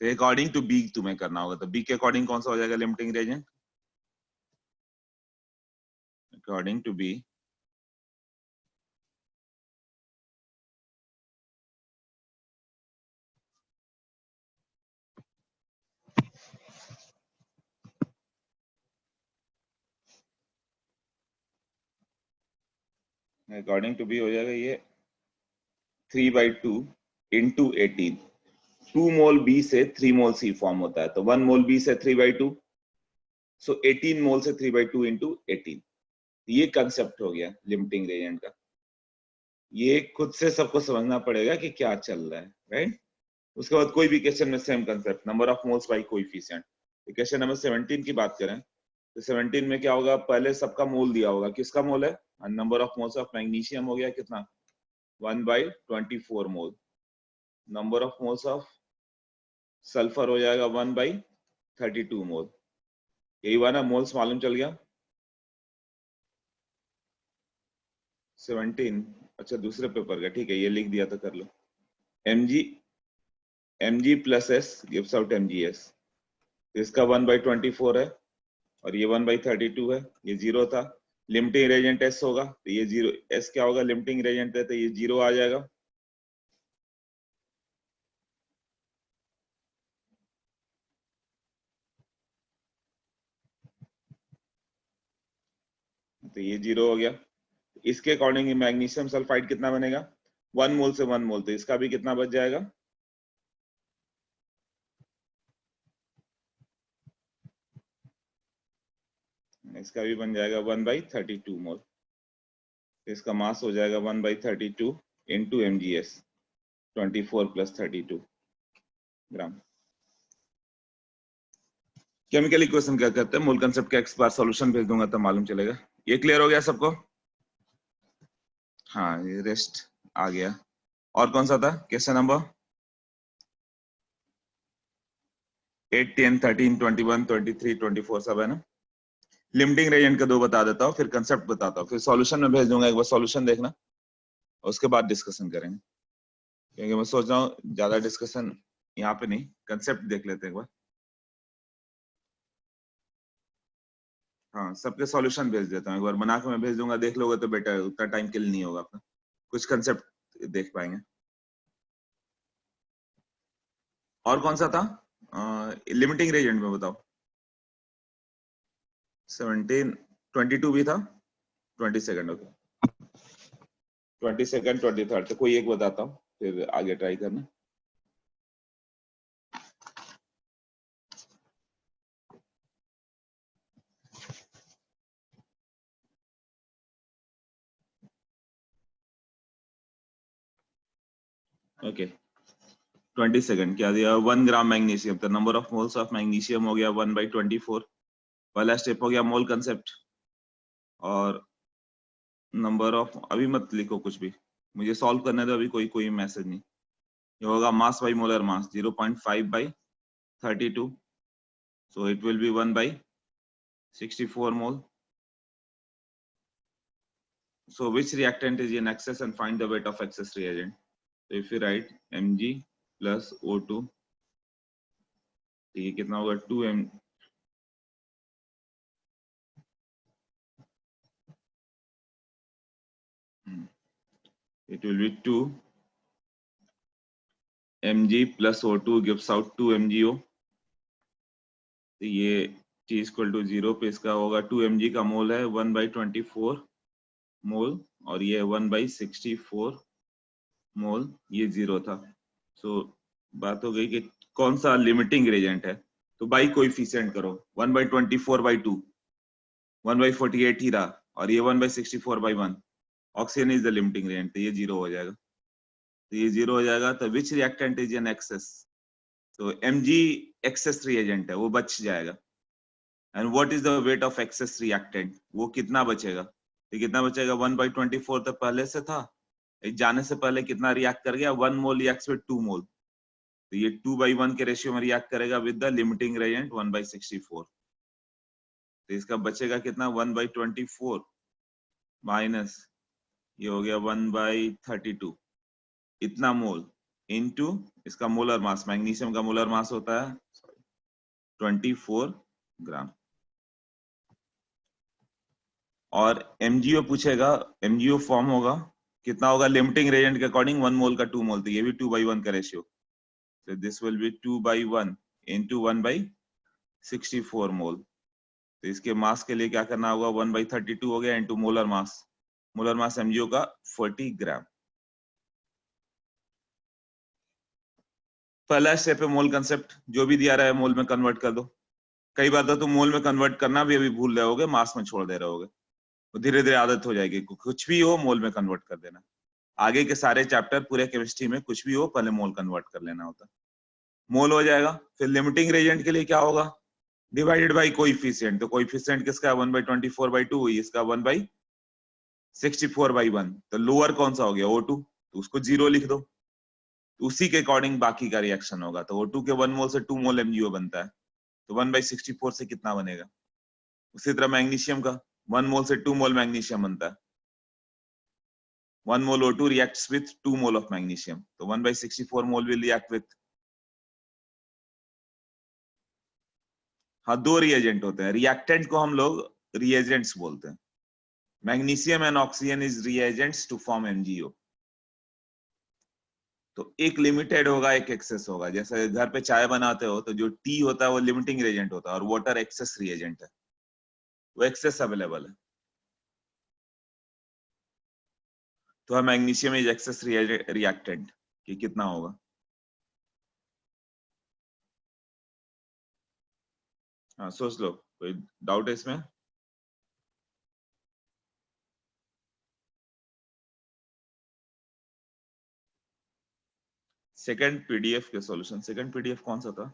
तो according to B तुम्हें करना होगा, तो बी के अकॉर्डिंग कौन सा हो जाएगा limiting reagent? According to B according to B हो जाएगा ये 3/2 इंटू 18। 2 मोल बी से 3 मोल सी फॉर्म होता है, तो 1 मोल बी से 3/2, सो 18 मोल से 3/2 इंटू 18। ये कंसेप्ट हो गया लिमिटिंग रिएजेंट का। ये खुद से सबको समझना पड़ेगा कि क्या चल रहा है, राइट। उसके बाद कोई भी क्वेश्चन में same concept, number of moles by coefficient. Question number 17 की बात करें तो 17 में क्या होगा, पहले सबका मोल दिया होगा, किसका मोल है, number of moles of magnesium हो गया कितना, 1/24 mole. Number of moles of sulphur हो जाएगा 1/32 मोल। यही हुआ ना, मोल्स मालूम चल गया। 17, अच्छा दूसरे पेपर का, ठीक है, ये लिख दिया तो कर लो। mg plus s gives out mgs। इसका 1/24 है और ये 1/32 है, ये 0 था। लिमिटिंग रिएजेंट s होगा, तो ये 0, s क्या होगा, लिमिटिंग रिएजेंट है तो ये 0 आ जाएगा। तो ये 0 हो गया। इसके अकॉर्डिंग मैग्नीशियम सल्फाइड कितना बनेगा, 1 मोल से 1 मोल, तो इसका भी कितना बच जाएगा, इसका भी बन जाएगा 1/32 मोल। इसका मास हो जाएगा 1/32 इंटू mgs, 24 + 32 ग्राम। केमिकल इक्वेशन क्या कहते हैं, मोल कंसेप्ट का एक बार सॉल्यूशन भेज दूंगा तो मालूम चलेगा। ये क्लियर हो गया सबको? हाँ, ये रेस्ट आ गया। और कौन सा था क्वेश्चन नंबर 8, 10, 13, 21, 23, 24 सब है ना। लिमिटिंग रिएजेंट का 2 बता देता हूँ, फिर कंसेप्ट बताता हूँ, फिर सॉल्यूशन में भेज दूंगा, एक बार सॉल्यूशन देखना, उसके बाद डिस्कशन करेंगे, क्योंकि मैं सोच रहा हूँ ज्यादा डिस्कशन यहाँ पे नहीं, कंसेप्ट देख लेते हैं एक बार। हाँ, सबके सॉल्यूशन भेज देता हूँ, एक बार बना के मैं भेज दूंगा, देख लोगे तो बेटर, उतना टाइम किल नहीं होगा अपना, कुछ कंसेप्ट देख पाएंगे। और कौन सा था लिमिटिंग रिएजेंट में बताओ? 17, 22 भी था, 22nd, ओके, 22nd, 23rd, तो कोई एक बताता हूँ, फिर आगे ट्राई करना। ओके, 22nd क्या दिया, 1 ग्राम मैग्नीशियम, तो number of moles of magnesium हो गया 1/24। पहला स्टेप हो गया मोल कंसेप्ट, और नंबर ऑफ, अभी मत लिखो कुछ भी, मुझे सॉल्व करने दो, अभी कोई कोई मैसेज नहीं। ये होगा mass by molar mass 0.5/32, so it will be 1/64 mole. So which reactant is in excess and find the weight of excess reagent? So if you write Mg plus O2, ये कितना होगा 2m, it will be 2 mg plus O2 gives out 2 MgO। तो ये t equal to 0 पे इसका होगा 2 mg का मोल है 1/24 मोल, और ये 1/64 मोल, ये 0 था। सो बात हो गई कि कौन सा लिमिटिंग रिएजेंट है, तो बाई कोएफिशिएंट करो, 1/24/2 1/48 ही रहा, और ये 1/64/1, oxygen is the limiting reagent, तो ये 0 हो जाएगा, तो ये 0 हो जाएगा। तो which reactant is in excess, तो mg एक्सेस रिएजेंट है, वो बच जाएगा। And what is the weight of excess reactant, वो कितना बचेगा, तो कितना बचेगा 1/24 तो पहले से था, जाने से पहले कितना रिएक्ट कर गया, 1 मोल रिएक्ट्स विद 2 मोल, तो ये 2/1 के रेशियो में रिएक्ट करेगा विद द लिमिटिंग रिएजेंट 1/64। तो इसका बचेगा कितना 1/24 माइनस ये हो गया 1/32, इतना मोल, इनटू इसका मोलर मास, मैग्नीशियम का मोलर मास होता है 24 ग्राम। और MgO पूछेगा, MgO फॉर्म होगा कितना होगा, लिमिटिंग रेजेंट के अकॉर्डिंग 1 मोल का 2 मोल, तो ये भी 2/1 का ratio, so this will be 2/1 into 1/64 मोल। तो इसके मास के लिए क्या करना होगा, 1/32 हो गया इंटू मोलर मास MgO का 40 ग्राम। पहला स्टेप है मोल कंसेप्ट, जो भी दिया रहा है मोल में कन्वर्ट कर दो। कई बार तो तुम मोल में कन्वर्ट करना भी अभी भूल रहे होगे, मास में छोड़ दे रहे होगे, तो धीरे धीरे आदत हो जाएगी, कुछ भी हो मोल में कन्वर्ट कर देना। आगे के सारे चैप्टर पूरे केमिस्ट्री में कुछ भी हो पहले मोल कन्वर्ट कर लेना होता। मोल हो जाएगा, फिर लिमिटिंग रेजेंट के लिए क्या होगा, डिवाइडेड बाई कोएफिशिएंट। तो कोएफिशिएंट किसका है 1/24/2, इसका 1/64/1। तो लोअर कौन सा हो गया O2, तो उसको 0 लिख दो, उसी के अकॉर्डिंग बाकी का रिएक्शन होगा। तो O2 के 1 मोल से 2 मोल MgO बनता है, तो 1/64 से कितना बनेगा। उसी तरह मैग्नीशियम का 1 मोल से 2 मोल मैग्नीशियम बनता है, 1 mole O2 reacts with 2 mole of magnesium, तो 1/64 mole will react with, हाँ 2 रिएजेंट होते हैं, रिएक्टेंट को हम लोग रिएजेंट्स बोलते हैं। Magnesium and oxygen is reagents to form MgO। तो एक लिमिटेड होगा, एक एक्सेस होगा। जैसे घर पे चाय बनाते हो तो जो टी होता है वो लिमिटिंग रिएजेंट होता है और वाटर एक्सेस रिएजेंट है, वो एक्सेस अवेलेबल है। तो मैग्नीशियम इज एक्सेस रिएक्टेंट, कि कितना होगा। हाँ सोच लो, कोई डाउट है इसमें। सेकंड पीडीएफ के सॉल्यूशन, सेकंड पीडीएफ कौन सा था,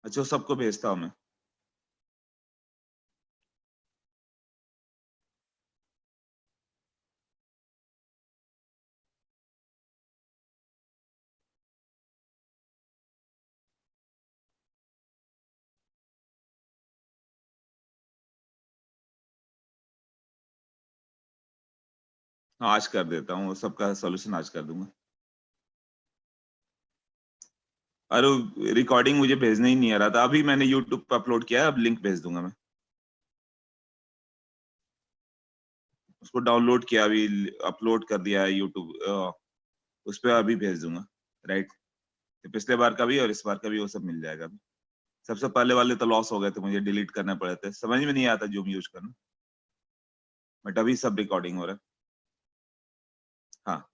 अच्छा सबको भेजता हूं मैं। हाँ आज कर देता हूँ, सबका सॉल्यूशन आज कर दूंगा। अरे रिकॉर्डिंग मुझे भेजने ही नहीं आ रहा था, अभी मैंने यूट्यूब पर अपलोड किया है, अब लिंक भेज दूंगा मैं। उसको डाउनलोड किया, अभी अपलोड कर दिया है यूट्यूब उस पर, अभी भेज दूंगा। राइट, तो पिछले बार का भी और इस बार का भी वो सब मिल जाएगा अभी। सबसे पहले वाले तो लॉस हो गए थे, मुझे डिलीट करना पड़े थे, समझ में नहीं आता जूम यूज करना, बट अभी सब रिकॉर्डिंग हो रहा है। हाँ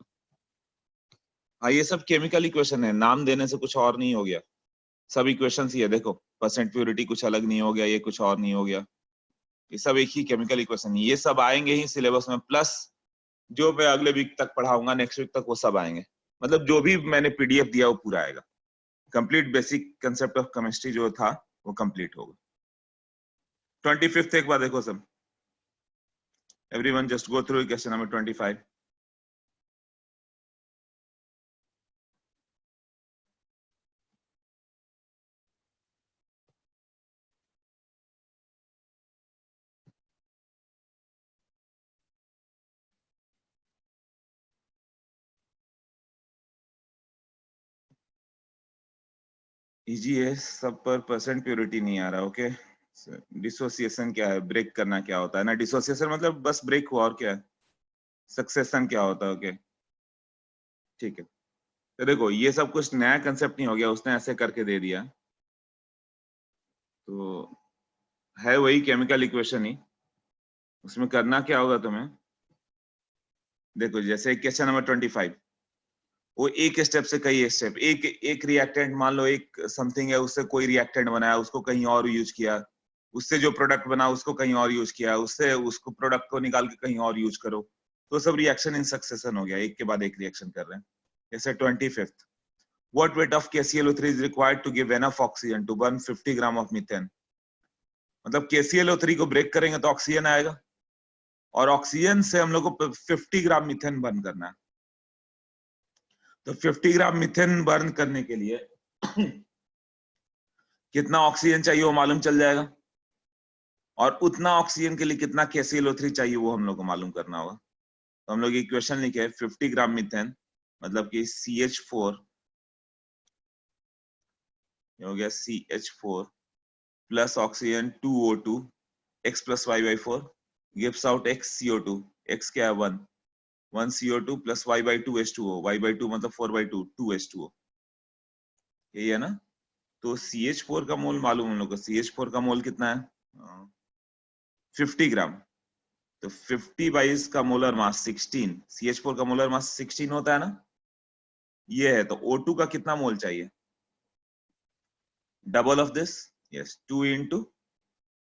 हाँ, ये सब केमिकल इक्वेशन है, नाम देने से कुछ और नहीं हो गया, सब इक्वेशन ही है। देखो परसेंट प्योरिटी कुछ अलग नहीं हो गया, ये कुछ और नहीं हो गया, ये सब एक ही केमिकल इक्वेशन, ये सब आएंगे ही सिलेबस में, प्लस जो मैं अगले वीक तक पढ़ाऊंगा, नेक्स्ट वीक तक वो सब आएंगे। मतलब जो भी मैंने पीडीएफ दिया वो पूरा आएगा, complete basic concept of chemistry जो था वो कंप्लीट होगा। 25th एक बार देखो सब, everyone just go through question number 25। Easy है सब, पर परसेंट प्योरिटी नहीं आ रहा। ओके, डिसोसिएशन क्या है, ब्रेक करना क्या होता है ना, डिसोसिएशन मतलब बस ब्रेक हुआ, और क्या है, सक्सेशन क्या होता है। ओके ठीक है, तो देखो ये सब कुछ नया कंसेप्ट नहीं हो गया, उसने ऐसे करके दे दिया, तो है वही केमिकल इक्वेशन ही। उसमें करना क्या होगा तुम्हें, देखो जैसे क्वेश्चन नंबर 25, वो एक स्टेप से कई स्टेप, एक रिएक्टेंट मान लो, एक समथिंग है, उससे कोई रिएक्टेंट बनाया, उसको कहीं और यूज किया, उससे जो प्रोडक्ट बना उसको कहीं और यूज किया, उससे उसको प्रोडक्ट को निकाल के कहीं और यूज करो, तो सब रिएक्शन इन सक्सेशन हो गया, एक के बाद एक रिएक्शन कर रहे हैं। जैसे 25th, what weight of KClO3 is required to give enough oxygen to burn 50 gram of methane। मतलब KClO3 को ब्रेक करेंगे तो ऑक्सीजन आएगा, और ऑक्सीजन से हम लोग को 50 ग्राम मीथेन बर्न करना है। तो 50 ग्राम मीथेन बर्न करने के लिए कितना ऑक्सीजन चाहिए वो मालूम चल जाएगा, और उतना ऑक्सीजन के लिए कितना KClO3 चाहिए वो हम लोग को मालूम करना होगा। तो हम लोग इक्वेशन लिखे 50 ग्राम मीथेन मतलब कि CH4 हो गया CH4 plus oxygen 2O2 x plus y by 4 gives out x CO2 x क्या है 1 CO2 plus y by 2 H2O y by 2 मतलब 4 बाई 2 2 H2O यही है ना। तो CH4 का मोल मालूम हम लोग को CH4 का मोल कितना है 50 ग्राम। तो 50 बाई इसका मोलर मास 16 CH4 का मोलर मास 16 होता है ना ये है। तो O2 का कितना मोल चाहिए double of this yes 2 into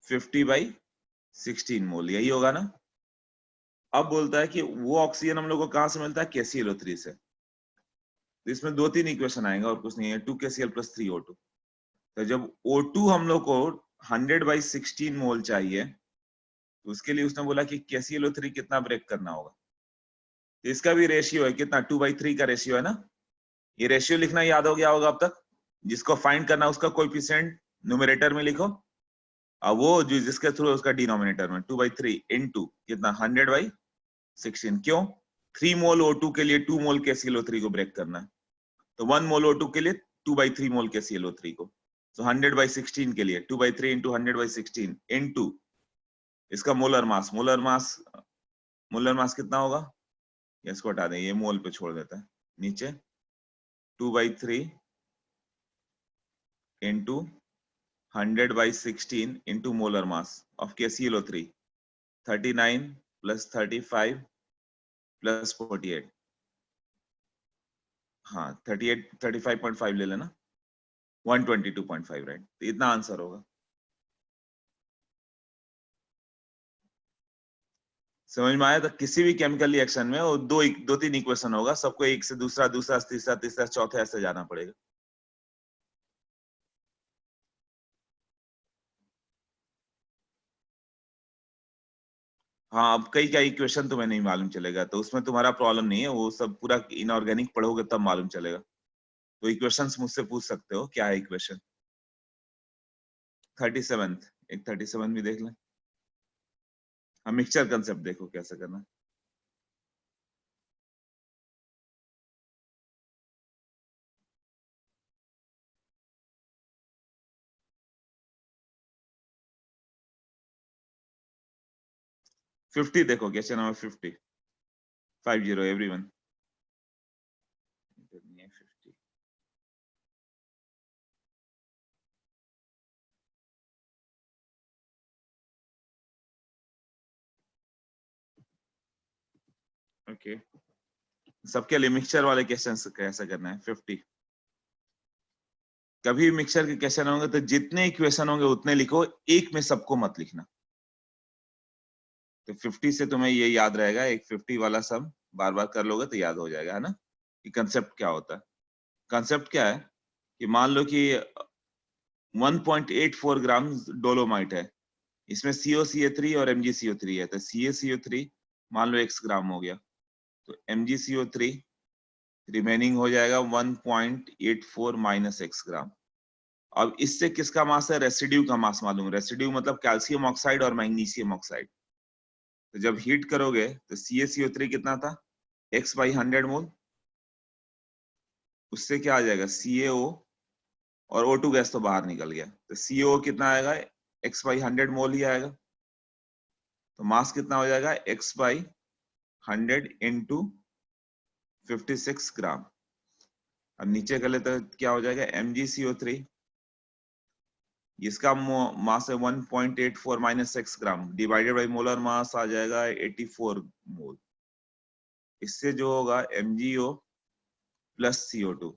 50 by 16 मोल यही होगा ना। अब बोलता है कि वो ऑक्सीजन हम लोग को कहां से मिलता है KClO3 से। तो इसमें 2-3 इक्वेशन आएंगे और कुछ नहीं है 2KCl प्लस 3O2। तो जब O2 हम लोग को 100 बाई 16 मोल चाहिए तो उसके लिए उसने बोला कि KClO3 कितना ब्रेक करना होगा। तो इसका भी रेशियो है कितना 2/3 का रेशियो है ना। ये रेशियो लिखना याद हो गया होगा अब तक। जिसको फाइंड करना उसका कोएफिशिएंट न्यूमरेटर में लिखो और वो जो जिसके थ्रू उसका डिनोमिनेटर में 2/3 इनटू कितना 100/16 क्यों 3 मोल O2 के लिए 2 मोल KClO3 को ब्रेक करना है। तो 1 मोल O2 के लिए 2/3 मोल KClO3 को। तो 100/16 के लिए 2/3 इंटू 100/16 इनटू इसका मोलर मास कितना होगा इसको हटा दें ये मोल पे छोड़ देता है नीचे 2/3 into 100/16 into molar mass of KClO3 39 plus 35 plus 48 हाँ 35.5 ले लेना 122.5 राइट। तो इतना आंसर होगा। समझ में आया। तो किसी भी केमिकल रिएक्शन में वो दो तीन इक्वेशन होगा सबको एक से दूसरा दूसरा तीसरा तीसरा चौथा ऐसे जाना पड़ेगा। हाँ अब कई कई इक्वेशन तुम्हें नहीं मालूम चलेगा तो उसमें तुम्हारा प्रॉब्लम नहीं है वो सब पूरा इनऑर्गेनिक पढ़ोगे तब मालूम चलेगा। तो इक्वेशंस मुझसे पूछ सकते हो क्या है इक्वेशन 37 एक 37 भी देख लें। हम मिक्सचर कंसेप्ट देखो कैसे करना। फिफ्टी देखो क्वेश्चन नंबर 50 एवरीवन 50 ओके सबके लिए मिक्सचर वाले क्वेश्चन कैसे करना है 50। कभी मिक्सचर के क्वेश्चन होंगे तो जितने इक्वेशन होंगे उतने लिखो एक में सबको मत लिखना। तो 50 से तुम्हें ये याद रहेगा एक 50 वाला सम बार बार कर लोगे तो याद हो जाएगा है ना कि कंसेप्ट क्या होता है। कंसेप्ट क्या है कि मान लो कि 1.84 ग्राम डोलोमाइट है इसमें CoCa3 और MgCO3 है। तो CaCO3 मान लो x ग्राम हो गया तो MgCO3 रिमेनिंग हो जाएगा 1.84 माइनस x ग्राम। अब इससे किसका मास है रेसिड्यू का मास मालूम। रेसिड्यू मतलब कैल्शियम ऑक्साइड और मैग्नीशियम ऑक्साइड। तो जब हीट करोगे तो CaCO3 कितना था x/100 मोल उससे क्या आ जाएगा CaO और O2 गैस तो बाहर निकल गया तो CaO कितना आएगा x/100 मोल ही आएगा। तो मास कितना हो जाएगा x/100 इंटू 56 ग्राम। अब नीचे कर लेते तो क्या हो जाएगा MgCO3 इसका मास है 1.84 minus x gram divided by molar mass आ जाएगा 84 मोल। इससे जो होगा MgO प्लस CO2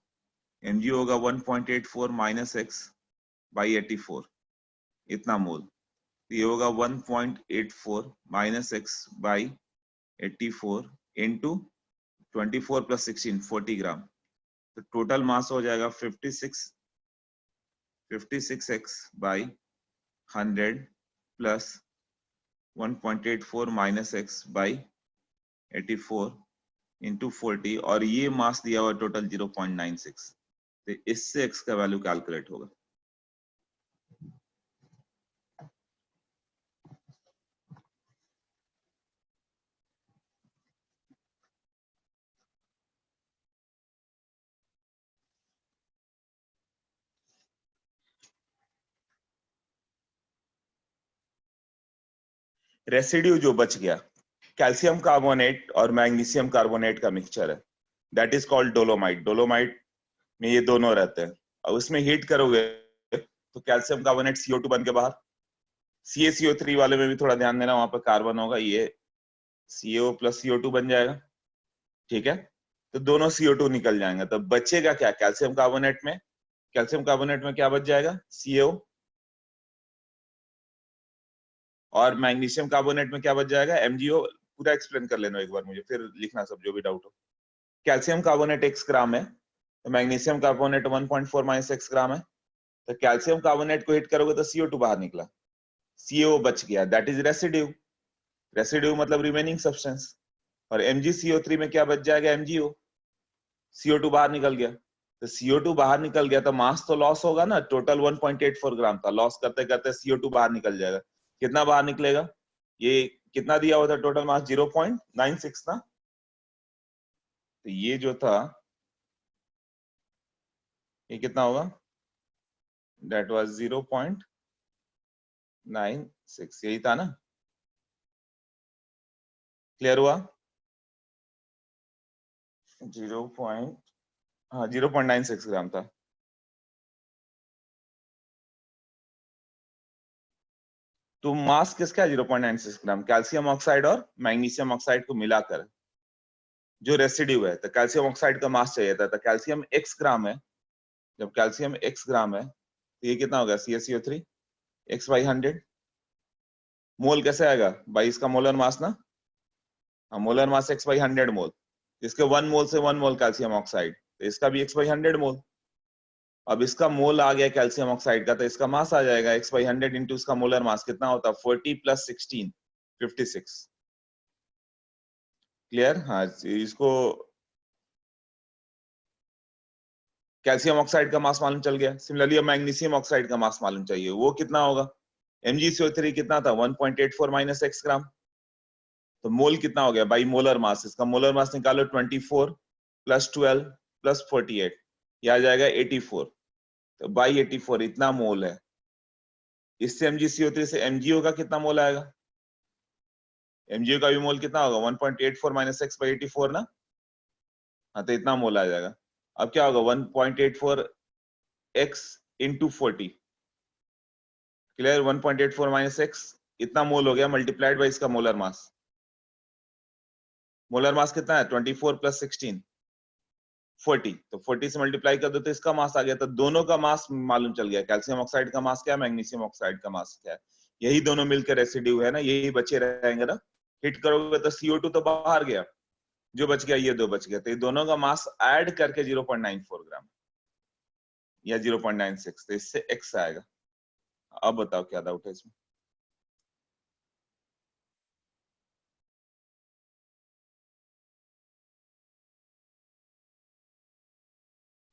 MgO होगा 1.84 माइनस x बाई 84 इतना मोल। तो ये होगा 1.84 minus x by 84 into 24 plus 16 40 ग्राम। तो टोटल मास हो जाएगा 56x by 100 plus 1.84 minus x by 84 into 40 और ये मास दिया हुआ टोटल 0.96। तो इससे x का वैल्यू कैलकुलेट होगा। रेसिड्यू जो बच गया कैल्शियम कार्बोनेट और मैग्नीशियम कार्बोनेट का मिक्सचर है, that is called dolomite. Dolomite में ये दोनों रहते हैं, और उसमें हीट करोगे तो कैल्शियम कार्बोनेट CO2 बन के बाहर, CaCO3 वाले में भी थोड़ा ध्यान देना, वहां पर कार्बन होगा, ये CO प्लस CO2 बन जाएगा, ठीक है। तो दोनों CO2 निकल जाएंगे, तो बचेगा क्या कैल्शियम कार्बोनेट में? कैल्शियम कार्बोनेट में क्या बच जाएगा? CO। और मैग्नीशियम कार्बोनेट में क्या बच जाएगा? MgO। पूरा एक्सप्लेन कर लेना एक बार मुझे, फिर लिखना सब जो भी डाउट हो। कैल्शियम कार्बोनेट x ग्राम है, तो मैग्नीशियम कार्बोनेट 1.4 माइनस x ग्राम है। तो कैल्शियम कार्बोनेट को हिट करोगे तो CO2 बाहर निकला, CO बच गया, दैट इज रेसिड्यू। रेसिड्यू मतलब रिमेनिंग सब्सटेंस। और MgCO3 में क्या बच जाएगा? MgO। CO2 बाहर निकल गया, तो CO2 बाहर निकल गया तो मास तो लॉस होगा ना, टोटल 1.84 ग्राम था, लॉस करते करते CO2 बाहर निकल जाएगा। कितना बाहर निकलेगा? ये कितना दिया हुआ था टोटल मास? 0.96 ना। तो ये जो था ये कितना होगा? दैट वाज 0.96, यही था ना? क्लियर हुआ? 0.96 ग्राम था। तो मास किसका है? 0.96 ग्राम, कैल्शियम ऑक्साइड और मैग्नीशियम ऑक्साइड को मिलाकर जो रेसिड्यू है। तो कैल्शियम ऑक्साइड का मास चाहिए था, तो कैल्शियम x ग्राम है। जब कैल्शियम x ग्राम है तो ये कितना होगा? CaCO3 x by 100। मोल कैसे आएगा? बाई इसका मोलर मास ना, हाँ, मोलर मास x बाई 100 मोल। इसके 1 मोल से 1 मोल कैल्शियम ऑक्साइड, तो इसका भी x बाई 100 मोल। अब इसका मोल आ गया कैल्शियम ऑक्साइड का, तो इसका मास आ जाएगा x बाई 100 इंटू इसका मोलर मास कितना होता है? 40 प्लस 16, 56। क्लियर? हाँ, इसको कैल्शियम ऑक्साइड का मास मालूम चल गया। सिमिलरली अब मैग्नीशियम ऑक्साइड का मास मालूम चाहिए, वो कितना होगा? MgCO3 कितना था? 1.84 माइनस x ग्राम। तो मोल कितना हो गया? बाई मोलर मास, इसका मोलर मास निकालो, 24 प्लस 12 प्लस 48, ये आ जाएगा 84। तो बाई 84 इतना मोल है। इससे MgCO3 से MgO का कितना मोल आएगा? MgO का भी मोल कितना होगा? 1.84 माइनस x बाई 84 ना। हाँ, तो इतना मोल आ जाएगा। अब क्या होगा? 1.84 x into 40। Clear? 1.84 minus x इतना मोल हो गया, मल्टीप्लाइड बाई इसका मोलर मास। मोलर मास कितना है? 24 प्लस 16, 40। तो 40 से मल्टीप्लाई कर दो तो इसका मास आ गया। तो दोनों का मास मालूम चल गया, कैल्शियम ऑक्साइड का मास क्या है, मैग्नीशियम ऑक्साइड का मास क्या है। यही दोनों मिलकर रेसिड्यू है ना, यही बचे रहेंगे ना। हिट करोगे तो CO2 तो बाहर गया, जो बच गया ये दो बच गया, तो ये दोनों का मास ऐड करके 0.94 ग्राम या 0.96, तो इससे x आएगा। अब बताओ क्या डाउट है इसमें?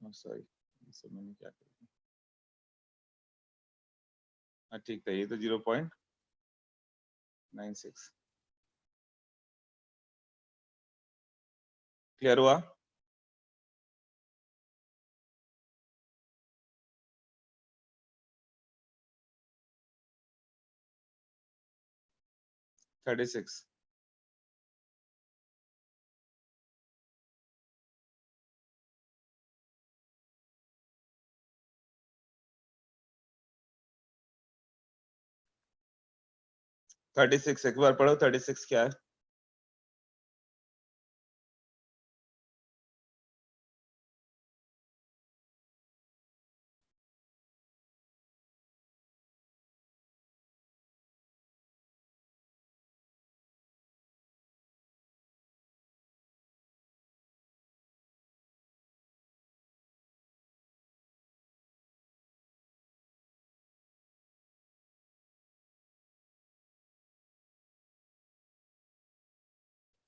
सॉरी, मैंने क्या किया? हाँ ठीक है, ये तो 0.96। क्लियर हुआ? Thirty six. 36 एक बार पढ़ो, 36 क्या है?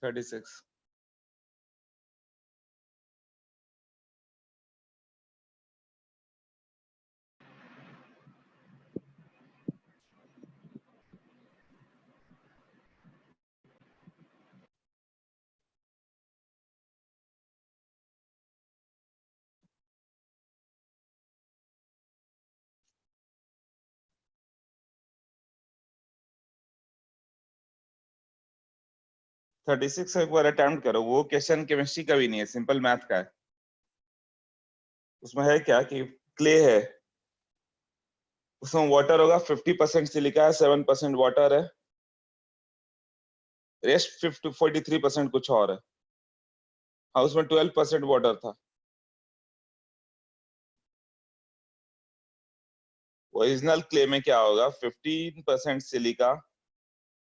Thirty six. 36 एक बार अटेम्प्ट करो, वो क्वेश्चन केमिस्ट्री का भी नहीं है, सिंपल मैथ का है। उसमें है क्या कि क्ले है, उसमें वाटर होगा, 50% सिलिका है, 7% वाटर है, रेस्ट 43% कुछ और है। हाँ, उसमें 12% वाटर था। ओरिजिनल क्ले में क्या होगा, 15% सिलिका,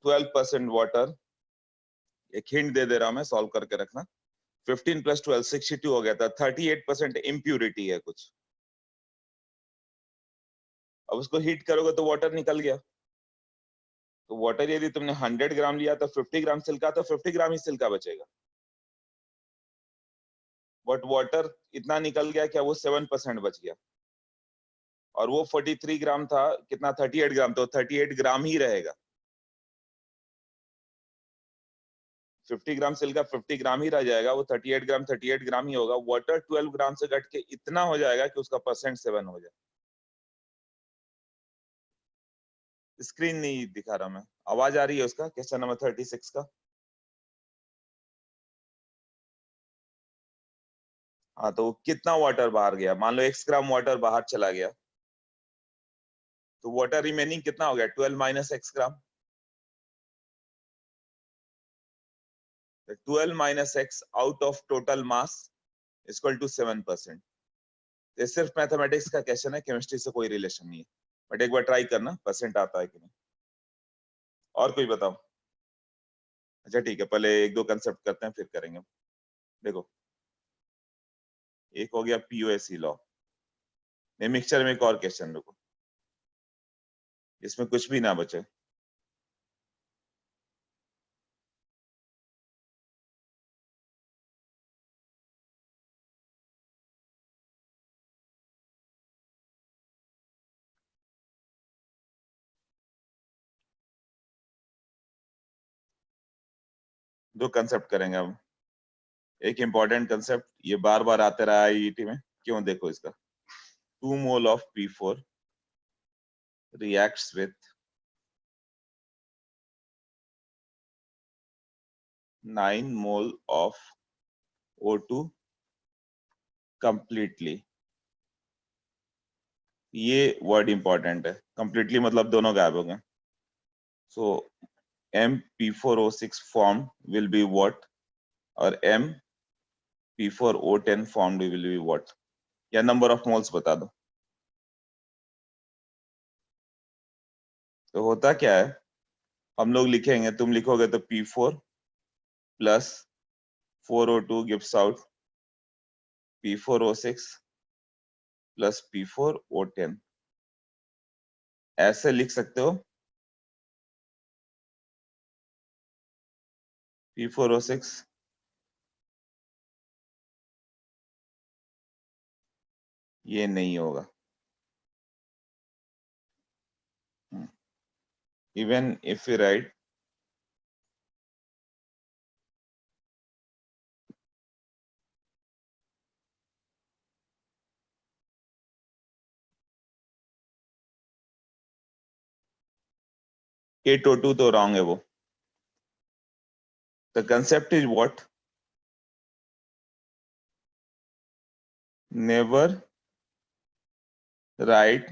12% वाटर। एक हिंट दे रहा हूं मैं, सॉल्व करके रखना। 15 + 12 62 हो गया था। 38% इम्प्यूरिटी है कुछ। अब उसको हीट करोगे तो वाटर निकल गया। तो वाटर यदि तुमने 100 ग्राम लिया तो 50 ग्राम सिल्का, तो 50 ग्राम ही सिल्का बचेगा। बट वाटर इतना निकल गया क्या, वो 7% बच गया। और वो 43 ग्राम था, कितना, 38 ग्राम, तो 38 ग्राम ही रहेगा। 50 ग्राम सिल्का 50 ग्राम ही रह जाएगा, वो 38 ग्राम 38 ग्राम ही होगा। वाटर 12 ग्राम से घट के इतना हो जाएगा कि उसका परसेंट 7 हो जाए। स्क्रीन नहीं दिखा रहा मैं, आवाज आ रही है उसका, क्वेश्चन नंबर 36 का। हाँ, तो कितना वाटर बाहर गया, मान लो x ग्राम वाटर बाहर चला गया, तो वाटर रिमेनिंग कितना हो गया, 12 - x ग्राम। 12 - x out of total mass equal to 7%। ये सिर्फ मैथमेटिक्स का क्वेश्चन है, केमिस्ट्री से कोई रिलेशन नहीं है। बट एक बार ट्राई करना, परसेंट आता है कि नहीं। और कोई बताओ। अच्छा ठीक है, पहले एक दो कंसेप्ट करते हैं फिर करेंगे। देखो, एक हो गया पीओएसी लॉ। मिक्सचर में एक और क्वेश्चन, रुको, इसमें कुछ भी ना बचे। दो कंसेप्ट करेंगे अब। एक इंपॉर्टेंट कंसेप्ट, ये बार बार आते रहा है ईईटी में, क्यों, देखो इसका। 2 mole of P4 reacts with 9 mole of O2 completely। ये वर्ड इंपॉर्टेंट है, completely मतलब दोनों गायब हो गए। So MP4O6 formed will be what, और MP4O10 formed will be what, या नंबर ऑफ मोल्स बता दो। तो होता क्या है, हम लोग लिखेंगे, तुम लिखोगे तो P4 plus 4O2 gives out P4O6 plus P4O10, ऐसे लिख सकते हो। P4O6 ये नहीं होगा। Even if we write K2 तो wrong है वो। The concept is what? Never write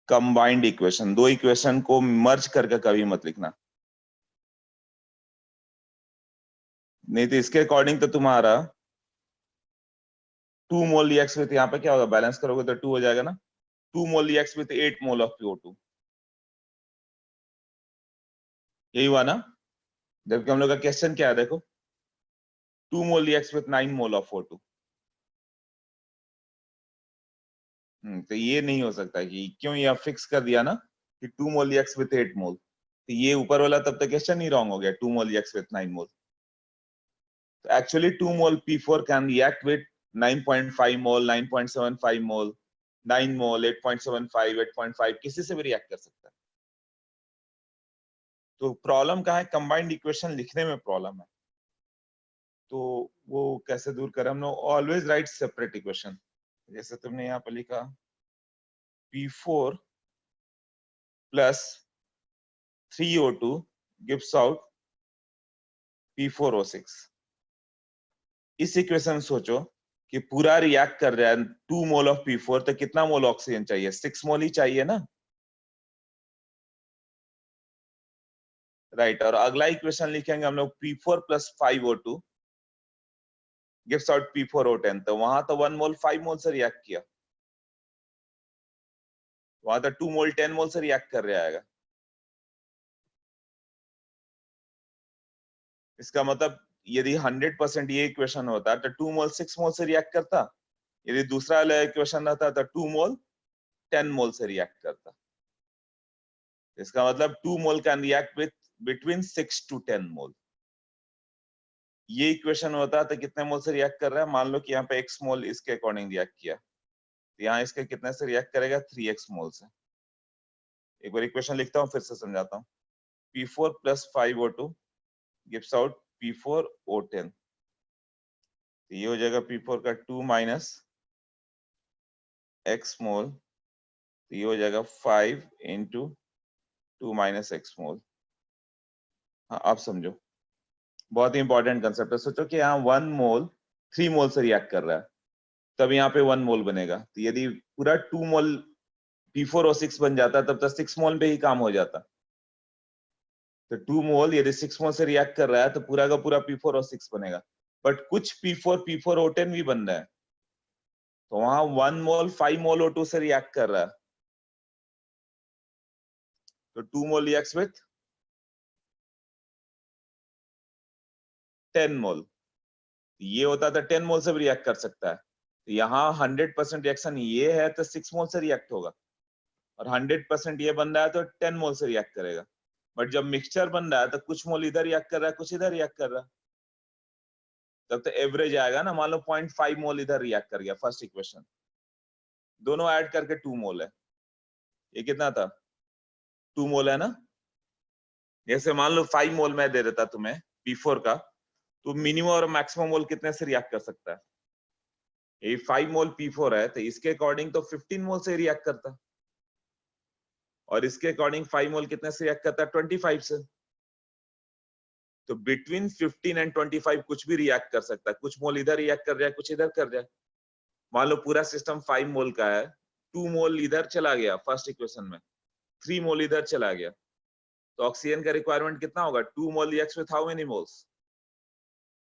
combined equation। दो इक्वेशन को मर्ज करके कभी मत लिखना, नहीं तो इसके अकॉर्डिंग तो तुम्हारा 2 मोल एक्स विथ, यहाँ पे क्या होगा, बैलेंस करोगे तो 2 हो जाएगा ना। 2 mole X with 8 mole of PO2, यही हुआ ना। जबकि हम लोग का क्वेश्चन क्या है, देखो, 2 mole X with 9 mole of O2। तो ये नहीं हो सकता कि, क्यों, ये फिक्स कर दिया ना कि 2 मोल एक्स विथ 8 मोल, तो ये ऊपर वाला तब तक क्वेश्चन ही रॉन्ग हो गया, 2 मोल एक्स विथ 9 मोल। तो actually 2 mole P4 can react with 9.5 मोल, 9.75 मोल, 9 मोल, 8.75, 8.5, किसी से भी रिएक्ट कर सकता है। तो प्रॉब्लम कहाँ है, कंबाइंड इक्वेशन लिखने में प्रॉब्लम है। तो वो कैसे दूर करें, हम लोग ऑलवेज राइट सेपरेट इक्वेशन। जैसे तुमने यहाँ पर लिखा P4 plus 3O2 gives out P4O6। इस इक्वेशन में सोचो कि पूरा रिएक्ट कर रहा है 2 मोल ऑफ P4, तो कितना मोल ऑक्सीजन चाहिए? 6 मोल ही चाहिए ना, राइट। और अगला इक्वेशन लिखेंगे हम लोग P4 + 5O2 gives out P4O10। तो वहां तो 1 मोल 5 मोल से रिएक्ट किया, वहां तो 2 मोल 10 मोल से रिएक्ट कर रहा है। इसका मतलब यदि 100% ये इक्वेशन होता तो 2 मोल 6 मोल से रिएक्ट करता, यदि दूसरा वाला इक्वेशन रहता तो 2 मोल 10 मोल से रिएक्ट करता। इसका मतलब 2 mole can react with between 6 to 10 mole. ये इक्वेशन होता तो कितने मोल से रिएक्ट कर रहा है? मान लो कि यहाँ पे x मोल इसके अकॉर्डिंग रिएक्ट किया, तो यहाँ इसके कितने से रिएक्ट करेगा? 3x मोल से। एक बार इक्वेशन लिखता हूँ, फिर से समझाता हूँ। P4 + 5O2 gives out P4O10। तो ये हो जाएगा P4 का 2 - x मोल, तो ये हो जाएगा 5 × 2 - x मोल। हाँ, आप समझो, बहुत ही इंपॉर्टेंट कंसेप्ट है। सोचो कि यहाँ 1 मोल 3 मोल से रिएक्ट कर रहा है, तब यहाँ पे 1 मोल बनेगा। तो यदि पूरा 2 मोल P4O6 बन जाता तब तो 6 मोल पे ही काम हो जाता। तो 2 मोल यदि 6 मोल से रिएक्ट कर रहा है तो पूरा का पूरा P4O6 बनेगा। बट कुछ P4O10 भी बन रहा है, तो वहां 1 मोल 5 मोल O2 से रिएक्ट कर रहा है, तो 2 मोल रिएक्ट्स विथ 10 मोल। ये होता तो 10 मोल से भी रिएक्ट कर सकता है। तो यहाँ 100% रिएक्शन ये है तो 6 मोल से रिएक्ट होगा, और 100% ये बन रहा है तो 10 मोल से रिएक्ट करेगा। बट जब मिक्सचर बन रहा है तो कुछ मोल इधर रिएक्ट कर रहा है, कुछ इधर रिएक्ट कर रहा है, तब तो एवरेज आएगा ना। मान लो 0.5 मोल इधर रिएक्ट कर गया फर्स्ट इक्वेशन, दोनों ऐड करके 2 मोल है। ये कितना था? 2 मोल है ना। जैसे मान लो 5 मोल मैं दे देता तुम्हें P4 का, तो मिनिमम और मैक्सिमम मोल कितने से रिएक्ट कर सकता है? ये 5 मोल P4 है, तो इसके अकॉर्डिंग तो 15 मोल से रिएक्ट करता, और इसके अकॉर्डिंग 5 मोल कितने से रिएक्ट करता है? 25 से। तो बिटवीन 15 एंड 25 कुछ भी रिएक्ट कर सकता है, कुछ मोल इधर रिएक्ट कर रहा है, कुछ इधर कर रहा है। मान लो पूरा सिस्टम 5 मोल का है, 2 मोल इधर चला गया फर्स्ट इक्वेशन में, 3 मोल इधर चला गया, तो ऑक्सीजन का रिक्वायरमेंट कितना होगा? 2 mole reacts with how many moles?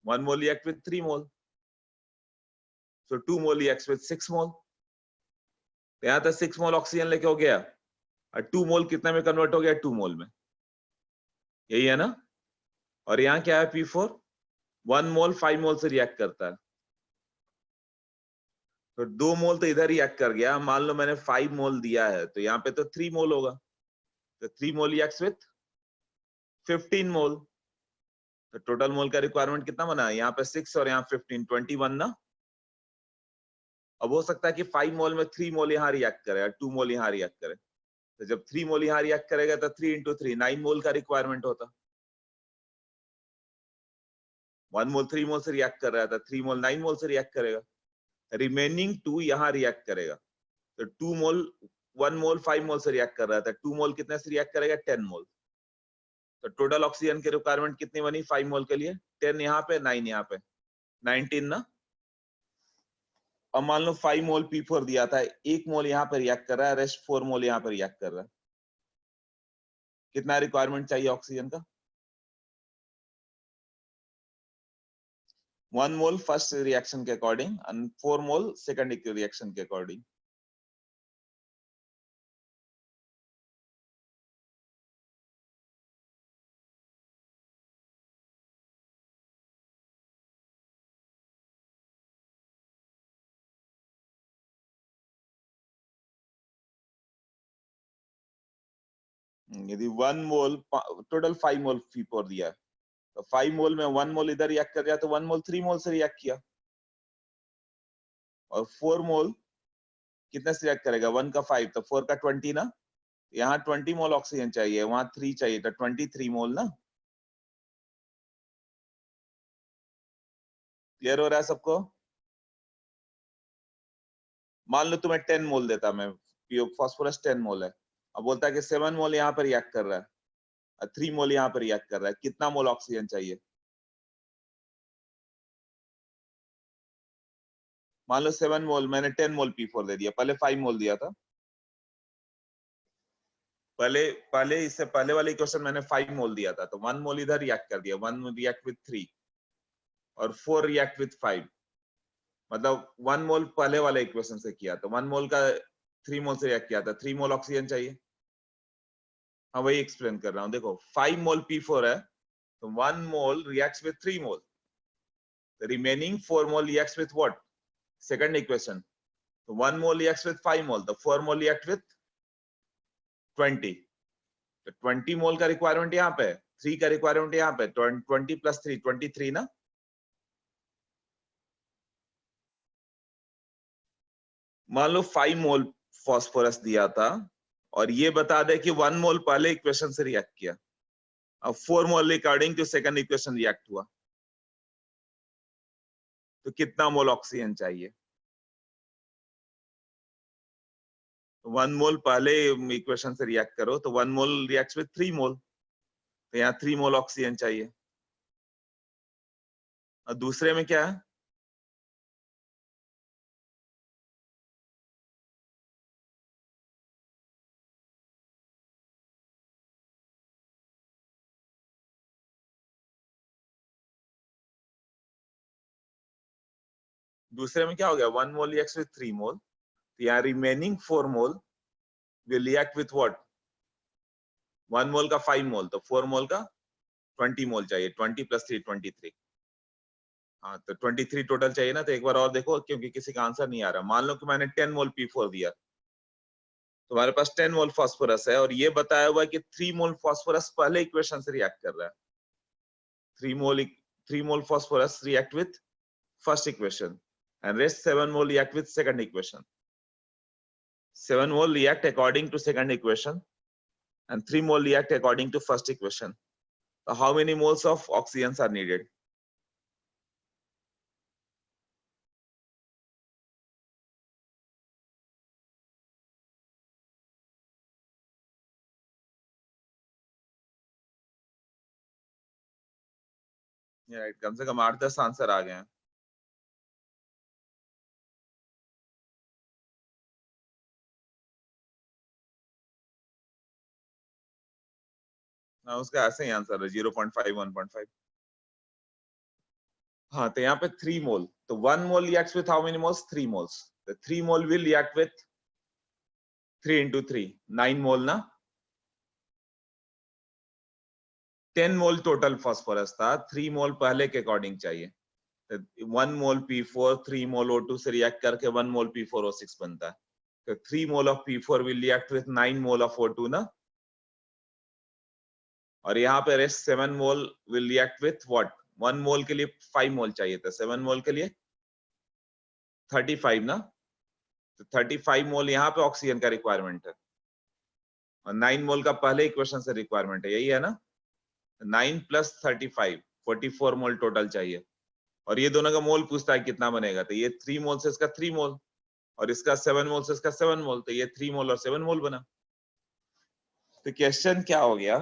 1 mole react with 3 mole, so 2 mole reacts with 6 mole. यहाँ तक 6 मोल ऑक्सीजन लेके हो गया, और 2 मोल कितने में कन्वर्ट हो गया? 2 मोल में। यही है ना। और यहाँ क्या है? P4 1 मोल 5 मोल से रिएक्ट करता है, तो 2 मोल तो इधर रिएक्ट कर गया। मान लो मैंने 5 मोल दिया है, तो यहाँ पे तो 3 मोल होगा, तो 3 मोल रिएक्ट्स विथ 15 मोल। तो टोटल मोल का रिक्वायरमेंट कितना बना? यहाँ पे 6 और यहाँ 15, 21 ना। अब हो सकता है कि 5 मोल में 3 मोल यहाँ रिएक्ट करे, 2 मोल यहाँ रिएक्ट करे, तो जब 3 मोल यहाँ रिएक्ट करेगा तो 3 × 3 9 मोल का रिक्वायरमेंट होता। 1 मोल 3 मोल से रिएक्ट कर रहा था, 3 मोल 9 मोल से रिएक्ट करेगा, रिमेनिंग 2 यहाँ रिएक्ट करेगा। तो 2 मोल 1 मोल 5 मोल से रिएक्ट कर रहा था, 2 मोल कितने से रिएक्ट करेगा? 10 मोल। तो टोटल ऑक्सीजन की रिक्वायरमेंट कितनी बनी 5 मोल के लिए? 10 यहाँ पे, 9 यहाँ पे, 19 ना। अब मान लो 5 मोल P4 दिया था, 1 मोल यहाँ पे रिएक्ट कर रहा है, रेस्ट 4 मोल यहाँ पे रिएक्ट कर रहा है। कितना रिक्वायरमेंट चाहिए ऑक्सीजन का? 1 मोल फर्स्ट रिएक्शन के according and 4 mole second reaction के अकॉर्डिंग। यदि 1 मोल टोटल 5 मोल P4 दिया है, तो 5 मोल में 1 मोल इधर रिएक्ट कर दिया, तो 1 मोल 3 मोल से रिएक्ट किया, और 4 मोल कितने से रिएक्ट करेगा? 1 का 5 तो 4 का 20 ना। यहाँ 20 मोल ऑक्सीजन चाहिए, वहां 3 चाहिए, तो 23 मोल ना। क्लियर हो रहा है सबको? मान लो तुम्हें 10 मोल देता मैं, फास्फोरस 10 मोल है, अब बोलता है कि 7 मोल यहाँ पर रिएक्ट कर रहा है, 3 मोल यहाँ पर रिएक्ट कर रहा है, कितना मोल ऑक्सीजन चाहिए? मान लो 7 मोल, मैंने 10 मोल P4 दे दिया, पहले 5 मोल दिया था, पहले इससे पहले वाले इक्वेशन मैंने 5 मोल दिया था, तो 1 मोल इधर रिएक्ट कर दिया, 1 रिएक्ट विथ 3 और 4 रिएक्ट विथ 5, मतलब 1 मोल पहले वाले इक्वेशन से किया, तो 1 मोल का 3 मोल से रिएक्ट किया था, 3 मोल ऑक्सीजन चाहिए। हाँ वही एक्सप्लेन कर रहा हूँ, देखो 5 मोल P4 है, तो 1 mole reacts with 3 mole, the remaining 4 mole reacts with what? Second equation. So 1 mole reacts with 5 mole, the 4 mole react with 20. तो 20 मोल का रिक्वायरमेंट यहाँ पे, 3 का रिक्वायरमेंट यहाँ पे, 20 प्लस 3 23 ना। मान लो 5 मोल फास्फोरस दिया था और ये बता दे कि 1 मोल पहले इक्वेशन से रिएक्ट किया, अब 4 mole according to second equation react हुआ, तो कितना मोल ऑक्सीजन चाहिए? 1 मोल पहले इक्वेशन से रिएक्ट करो तो 1 मोल रिएक्ट्स विद 3 मोल, तो यहाँ 3 मोल ऑक्सीजन चाहिए। और दूसरे में क्या है? दूसरे में क्या हो गया? 1 मोल रिएक्ट्स विद 3 मोल, तो यहाँ remaining 4 mole will react with what? 1 मोल का 5 मोल, तो 4 मोल का 20 मोल चाहिए, 20 प्लस 3 23। हाँ तो 23 टोटल चाहिए ना, तो एक बार और देखो क्योंकि किसी का आंसर नहीं आ रहा। मान लो कि मैंने 10 मोल P4 दिया, तुम्हारे पास 10 मोल फास्फोरस है और ये बताया हुआ है कि 3 मोल फास्फोरस पहले इक्वेशन से रिएक्ट कर रहा है, 3 mole phosphorus react with first equation and rest 7 mole react with second equation. 7 mole react according to second equation and 3 mole react according to first equation. So how many moles of oxygens are needed? Right, कम से कम 8-10 answer आ गए हैं। ना उसका ऐसे ही answer है 0.5 1.5। हाँ तो यहाँ पे 3 मोल, तो 1 मोल reacts with how many moles? 3 moles. The 3 mole will react with 3 into 3 9 मोल ना। 10 मोल टोटल फास्फोरस था, 3 मोल पहले के अकॉर्डिंग चाहिए, 1 मोल P4 3 मोल O2 से रिएक्ट करके 1 मोल P4O6 बनता है, तो 3 mole of P4 will react with 9 mole of O2 ना, और यहाँ पे rest 7 mole will react with what? 1 मोल के लिए 5 मोल चाहिए था, 7 मोल के लिए 35 ना, तो 35 मोल यहाँ पे ऑक्सीजन का रिक्वायरमेंट है और 9 मोल का पहले इक्वेशन से रिक्वायरमेंट है, यही है ना। 9 प्लस 35 44 मोल टोटल चाहिए, और ये दोनों का मोल पूछता है कितना बनेगा, तो ये 3 मोल से इसका 3 मोल और इसका 7 मोल से इसका 7 मोल, तो ये 3 मोल और 7 मोल बना। तो क्वेश्चन क्या हो गया,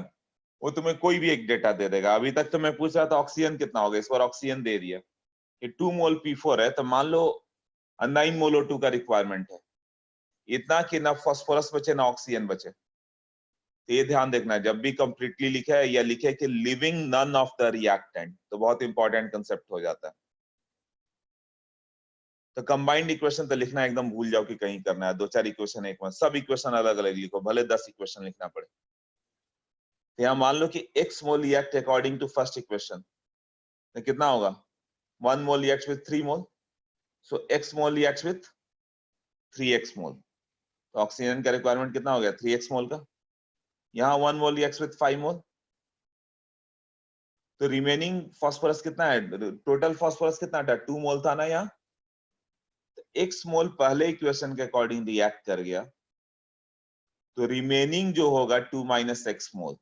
वो तुम्हें कोई भी एक डेटा दे देगा। अभी तक तो मैं पूछ रहा था ऑक्सीजन कितना होगा, इस बार ऑक्सीजन दे दिया कि 2 मोल P4 है, तो मान लो 9 मोल O2 का रिक्वायरमेंट है, इतना कि ना फास्फोरस बचे ना ऑक्सीजन बचे। तो ये ध्यान देखना, जब भी कंप्लीटली लिखा है या लिखे कि leaving none of the reactant, तो बहुत इंपॉर्टेंट कंसेप्ट हो जाता है। तो कंबाइंड इक्वेशन तो लिखना एकदम भूल जाओ कि कहीं करना है, 2-4 इक्वेशन एक में, सब इक्वेशन अलग अलग लिखो, भले 10 इक्वेशन लिखना पड़े। तो यहाँ मान लो कि x mole react according to first equation, तो कितना होगा? 1 mole reacts with 3 mole, so x mole reacts with 3x mole, तो ऑक्सीजन का रिक्वायरमेंट कितना हो गया? 3x मोल का। यहाँ 1 मोल रिएक्ट्स विद 5 मोल, तो रिमेनिंग फास्फोरस कितना है? टोटल फास्फोरस कितना था? 2 मोल था ना यहाँ, x मोल पहले इक्वेशन के अकॉर्डिंग रिएक्ट कर गया, तो रिमेनिंग जो होगा 2 माइनस x मोल,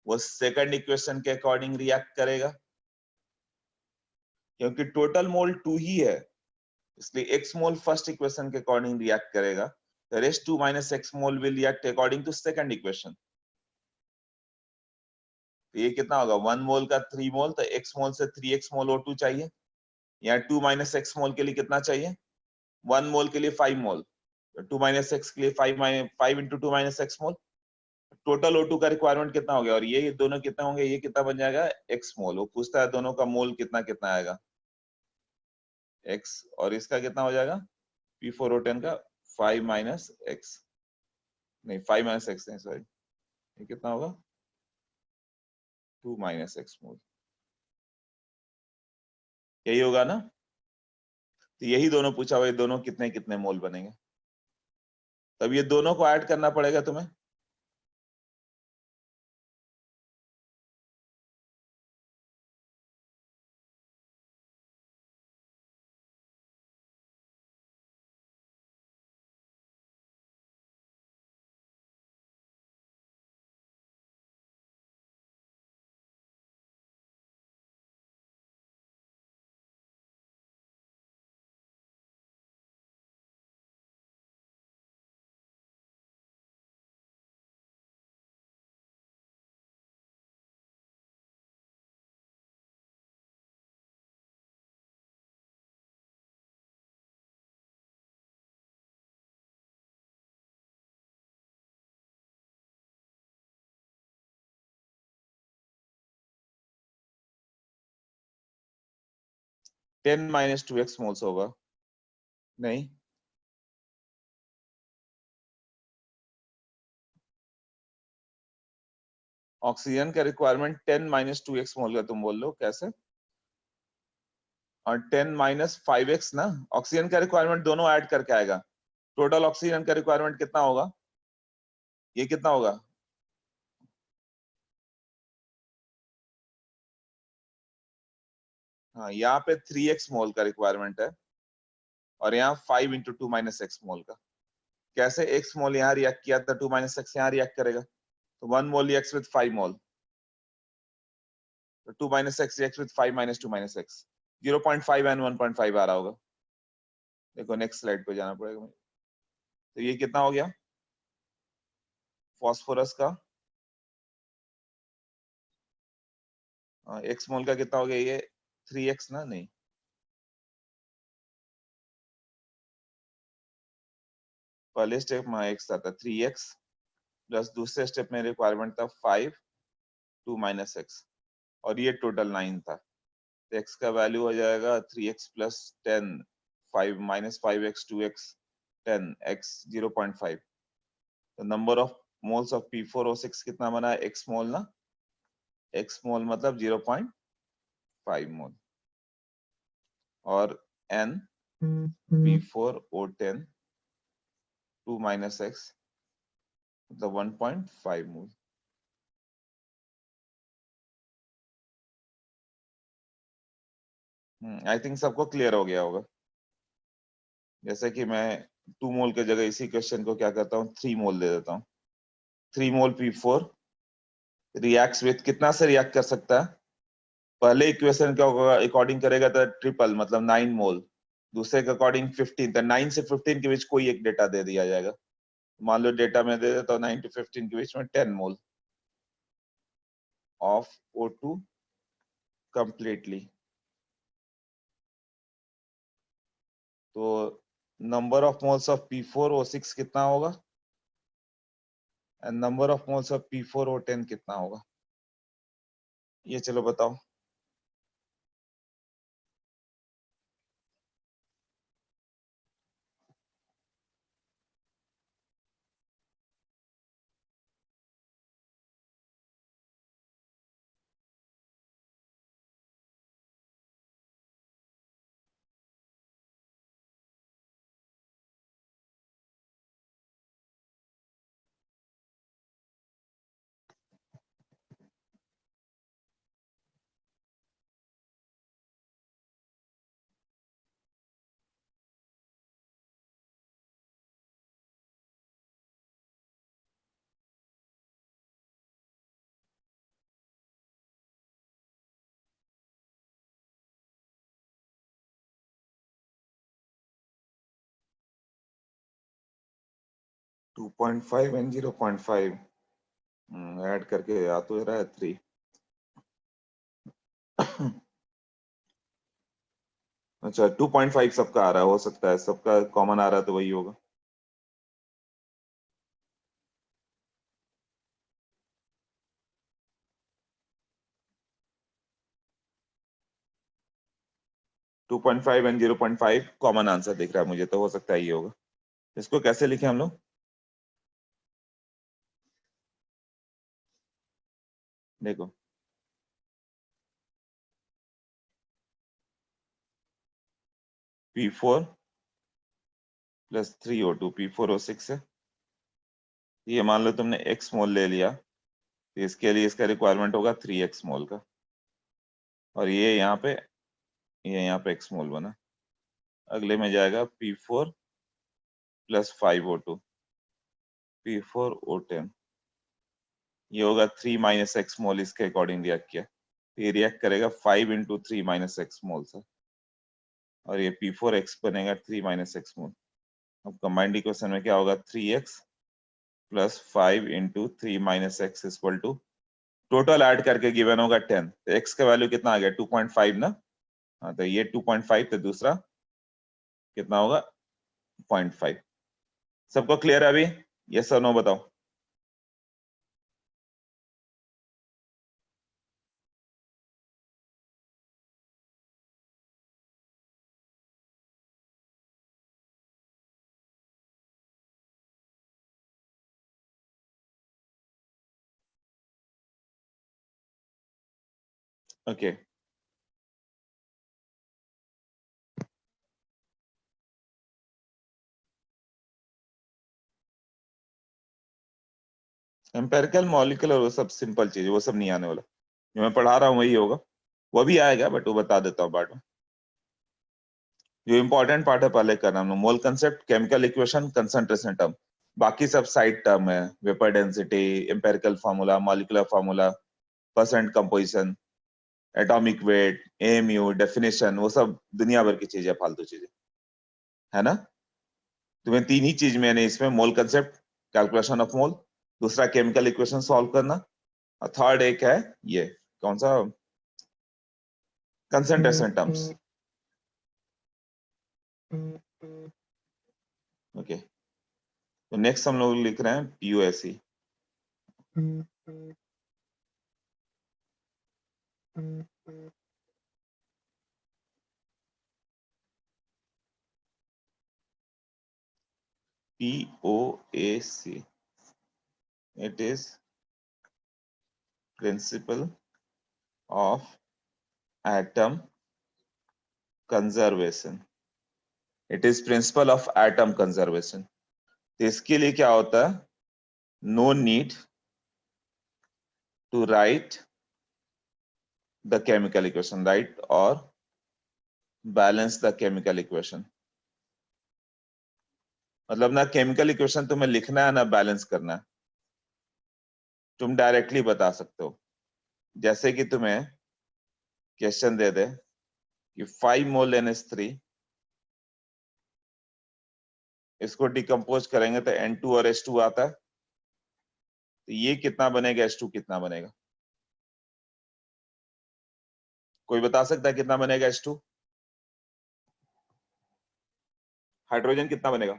वो सेकंड इक्वेशन के अकॉर्डिंग रिएक्ट करेगा, क्योंकि टोटल मोल 2 ही है, इसलिए x मोल फर्स्ट इक्वेशन के अकॉर्डिंग रिएक्ट करेगा, the rest 2 minus x mole will react according to second equation. तो ये कितना होगा? 1 मोल का 3 मोल, तो x मोल से 3x मोल O2 चाहिए, यहाँ 2 minus x मोल के लिए कितना चाहिए? 1 मोल के लिए 5 मोल, 2 माइनस एक्स के लिए 5 इंटू 2 माइनस एक्स मोल। टोटल O2 का रिक्वायरमेंट कितना हो गया, और ये दोनों कितना होंगे, ये कितना बन जाएगा x मोल। वो पूछता है दोनों का मोल कितना कितना आएगा x, और इसका कितना हो जाएगा P4O10 का 5 माइनस एक्स, नहीं 5 माइनस एक्स नहीं सॉरी, ये कितना होगा 2 माइनस एक्स मोल, यही होगा ना। तो यही दोनों पूछा हुआ, ये दोनों कितने कितने मोल बनेंगे, तब ये दोनों को ऐड करना पड़ेगा तुम्हें। टेन माइनस 2x मोल्स होगा, नहीं ऑक्सीजन का रिक्वायरमेंट 10 माइनस 2x मोल का, तुम बोल लो कैसे, और 10 माइनस 5x ना, ऑक्सीजन का रिक्वायरमेंट दोनों ऐड करके आएगा। टोटल ऑक्सीजन का रिक्वायरमेंट कितना होगा, ये कितना होगा, हाँ यहाँ पे 3x मोल का रिक्वायरमेंट है, और यहाँ 5 इंटू 2 माइनस एक्स मोल का। कैसे x मोल यहाँ रिएक्ट किया था, 2 माइनस एक्स यहाँ रिएक्ट करेगा, तो 1 मोल रिएक्ट्स विद 5 मोल, तो 2 minus x reacts with 5 minus 2 minus x, 0.5 and 1.5 आ रहा होगा। देखो नेक्स्ट स्लाइड पे जाना पड़ेगा मुझे। तो ये कितना हो गया फास्फोरस का, एक्स मोल का कितना हो गया, ये 3x ना, नहीं पहले स्टेप में x था 3x, प्लस दूसरे स्टेप में रिक्वायरमेंट था 5 2 माइनस एक्स, और ये टोटल 9 था। तो x का वैल्यू हो जाएगा 3x plus 10, 5 minus 5x 2x 10 x 0.5। तो number of moles of P4O6 कितना बना है, x मोल ना, x मोल मतलब 0.5 मोल, और n P4O10 2 माइनस x मतलब 1.5 मोल। आई थिंक सबको क्लियर हो गया होगा। जैसे कि मैं 2 मोल के जगह इसी क्वेश्चन को क्या करता हूँ 3 मोल दे देता हूँ। 3 मोल P4 रिएक्ट्स विथ कितना से रिएक्ट कर सकता है, पहले इक्वेशन क्या होगा अकॉर्डिंग करेगा तो ट्रिपल मतलब 9 मोल, दूसरे के अकॉर्डिंग 15, तो 9 से 15 के बीच कोई एक डेटा दे दिया जाएगा। मान लो डेटा में दे देता हूँ 9 to 15 के बीच में 10 मोल ऑफ O2 कंप्लीटली। तो number of moles of P4O6 कितना होगा, and number of moles of P4O10 कितना होगा, ये चलो बताओ। टू 2.5 एंड 0.5 ऐड करके आ तो रहा है 3। अच्छा 2.5 सबका आ रहा है, हो सकता है सबका कॉमन आ रहा है तो वही होगा। टू 2.5 एंड 0.5 कॉमन आंसर दिख रहा है मुझे, तो हो सकता है ये होगा। इसको कैसे लिखे हम लोग, देखो P4 प्लस 3O2, P4O6 है। ये मान लो तुमने x मोल ले लिया, तो इसके लिए इसका रिक्वायरमेंट होगा 3x मोल का, और ये यहाँ पे x मोल बना। अगले में जाएगा P4 प्लस 5O2, P4O10, ये होगा 3 माइनस एक्स मोल, इसके अकॉर्डिंग रिएक्ट किया, तो ये रिएक्ट करेगा 5 इंटू 3 माइनस एक्स मोल से, और ये P4X बनेगा 3 माइनस एक्स मोल। अब कंबाइंड इक्वेशन में क्या होगा, 3x plus 5 into 3 minus x equal to, total add करके गिवन होगा 10, तो x का वैल्यू कितना आ गया 2.5 ना। हाँ तो ये 2.5, तो दूसरा कितना होगा 0.5। सबको क्लियर है अभी, यस और नो बताओ। ओके एम्पेरिकल मॉलिक्यूलर वो सब सिंपल चीज है, वो सब नहीं आने वाला, जो मैं पढ़ा रहा हूँ वही होगा, वो भी आएगा बट वो बता देता हूँ बाद में। जो इंपॉर्टेंट पार्ट है पहले करना, मोल concept, chemical equation, concentration term, बाकी सब साइड टर्म है, vapour density, empirical formula, molecular formula, percent composition, atomic weight, AMU, definition, वो सब दुनिया भर की चीजें, फालतू चीजें है ना। तुम्हें तीन ही चीज मैंने इसमें, मोल कंसेप्ट, कैलकुलेशन ऑफ मोल, दूसरा केमिकल इक्वेशन सॉल्व करना, और थर्ड एक है ये कौन सा, कंसंट्रेशन टर्म्स। ओके तो नेक्स्ट हम लोग लिख रहे हैं पीयूएसई। POAC, it is principle of atom conservation, it is principle of atom conservation। तो इसके लिए क्या होता है, no need to write the chemical equation, right, or balance the chemical equation। मतलब ना केमिकल इक्वेशन तुम्हें लिखना है ना बैलेंस करना है, तुम डायरेक्टली बता सकते हो। जैसे कि तुम्हें क्वेश्चन दे दे कि 5 मोल NH3, इसको डिकम्पोज करेंगे तो N2 और H2 आता है, तो ये कितना बनेगा, H2 कितना बनेगा, कोई बता सकता है कितना बनेगा H2? हाइड्रोजन कितना बनेगा?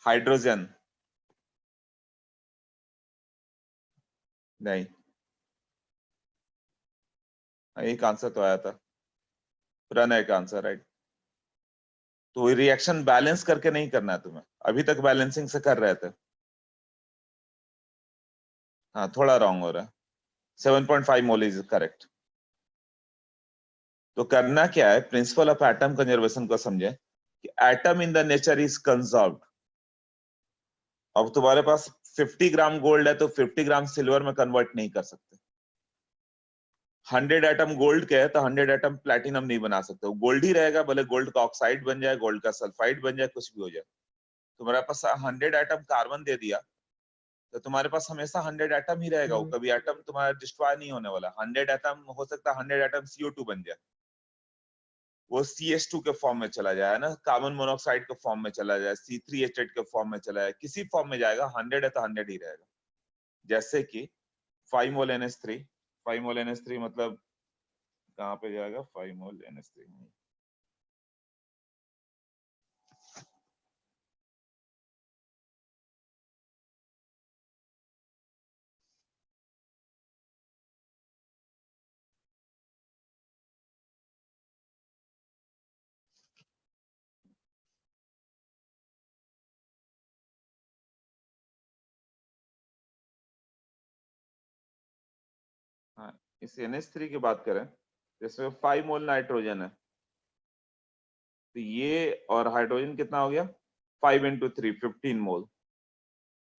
हाइड्रोजन नहीं, एक आंसर तो आया था, पुराना एक आंसर, राइट। तो रिएक्शन बैलेंस करके नहीं करना है तुम्हें, अभी तक बैलेंसिंग से कर रहे थे। हाँ थोड़ा रॉन्ग हो रहा है, 7.5 मोल इज करेक्ट। तो करना क्या है, प्रिंसिपल ऑफ एटम कंजर्वेशन को समझे कि atom in the nature is conserved. अब तुम्हारे पास 50 ग्राम गोल्ड है तो 50 ग्राम सिल्वर में कन्वर्ट नहीं कर सकते। 100 एटम गोल्ड के है तो 100 एटम प्लेटिनम नहीं बना सकते, वो गोल्ड ही रहेगा, भले गोल्ड का ऑक्साइड बन जाए, गोल्ड का सल्फाइड बन जाए, कुछ भी हो जाए। तुम्हारे पास 100 एटम कार्बन दे दिया तो तुम्हारे पास हमेशा 100 एटम ही रहेगा, वो कभी एटम तुम्हारा डिस्ट्रॉय नहीं होने वाला। 100 एटम हो सकता है 100 एटम CO2 बन जाए, वो CH2 के फॉर्म में चला जाए ना, कार्बन मोनोऑक्साइड के फॉर्म में चला जाए, C3H8 के फॉर्म में चला जाए, किसी फॉर्म में जाएगा, 100 है तो 100 ही रहेगा। जैसे कि 5 मोल NH3, 5 मोल NH3 मतलब कहाँ पे जाएगा 5 मोल NH3? हाँ, इस NH3 की बात करें, जिसमें 5 मोल नाइट्रोजन है, तो ये और हाइड्रोजन कितना हो गया 5 into 3 15 मोल।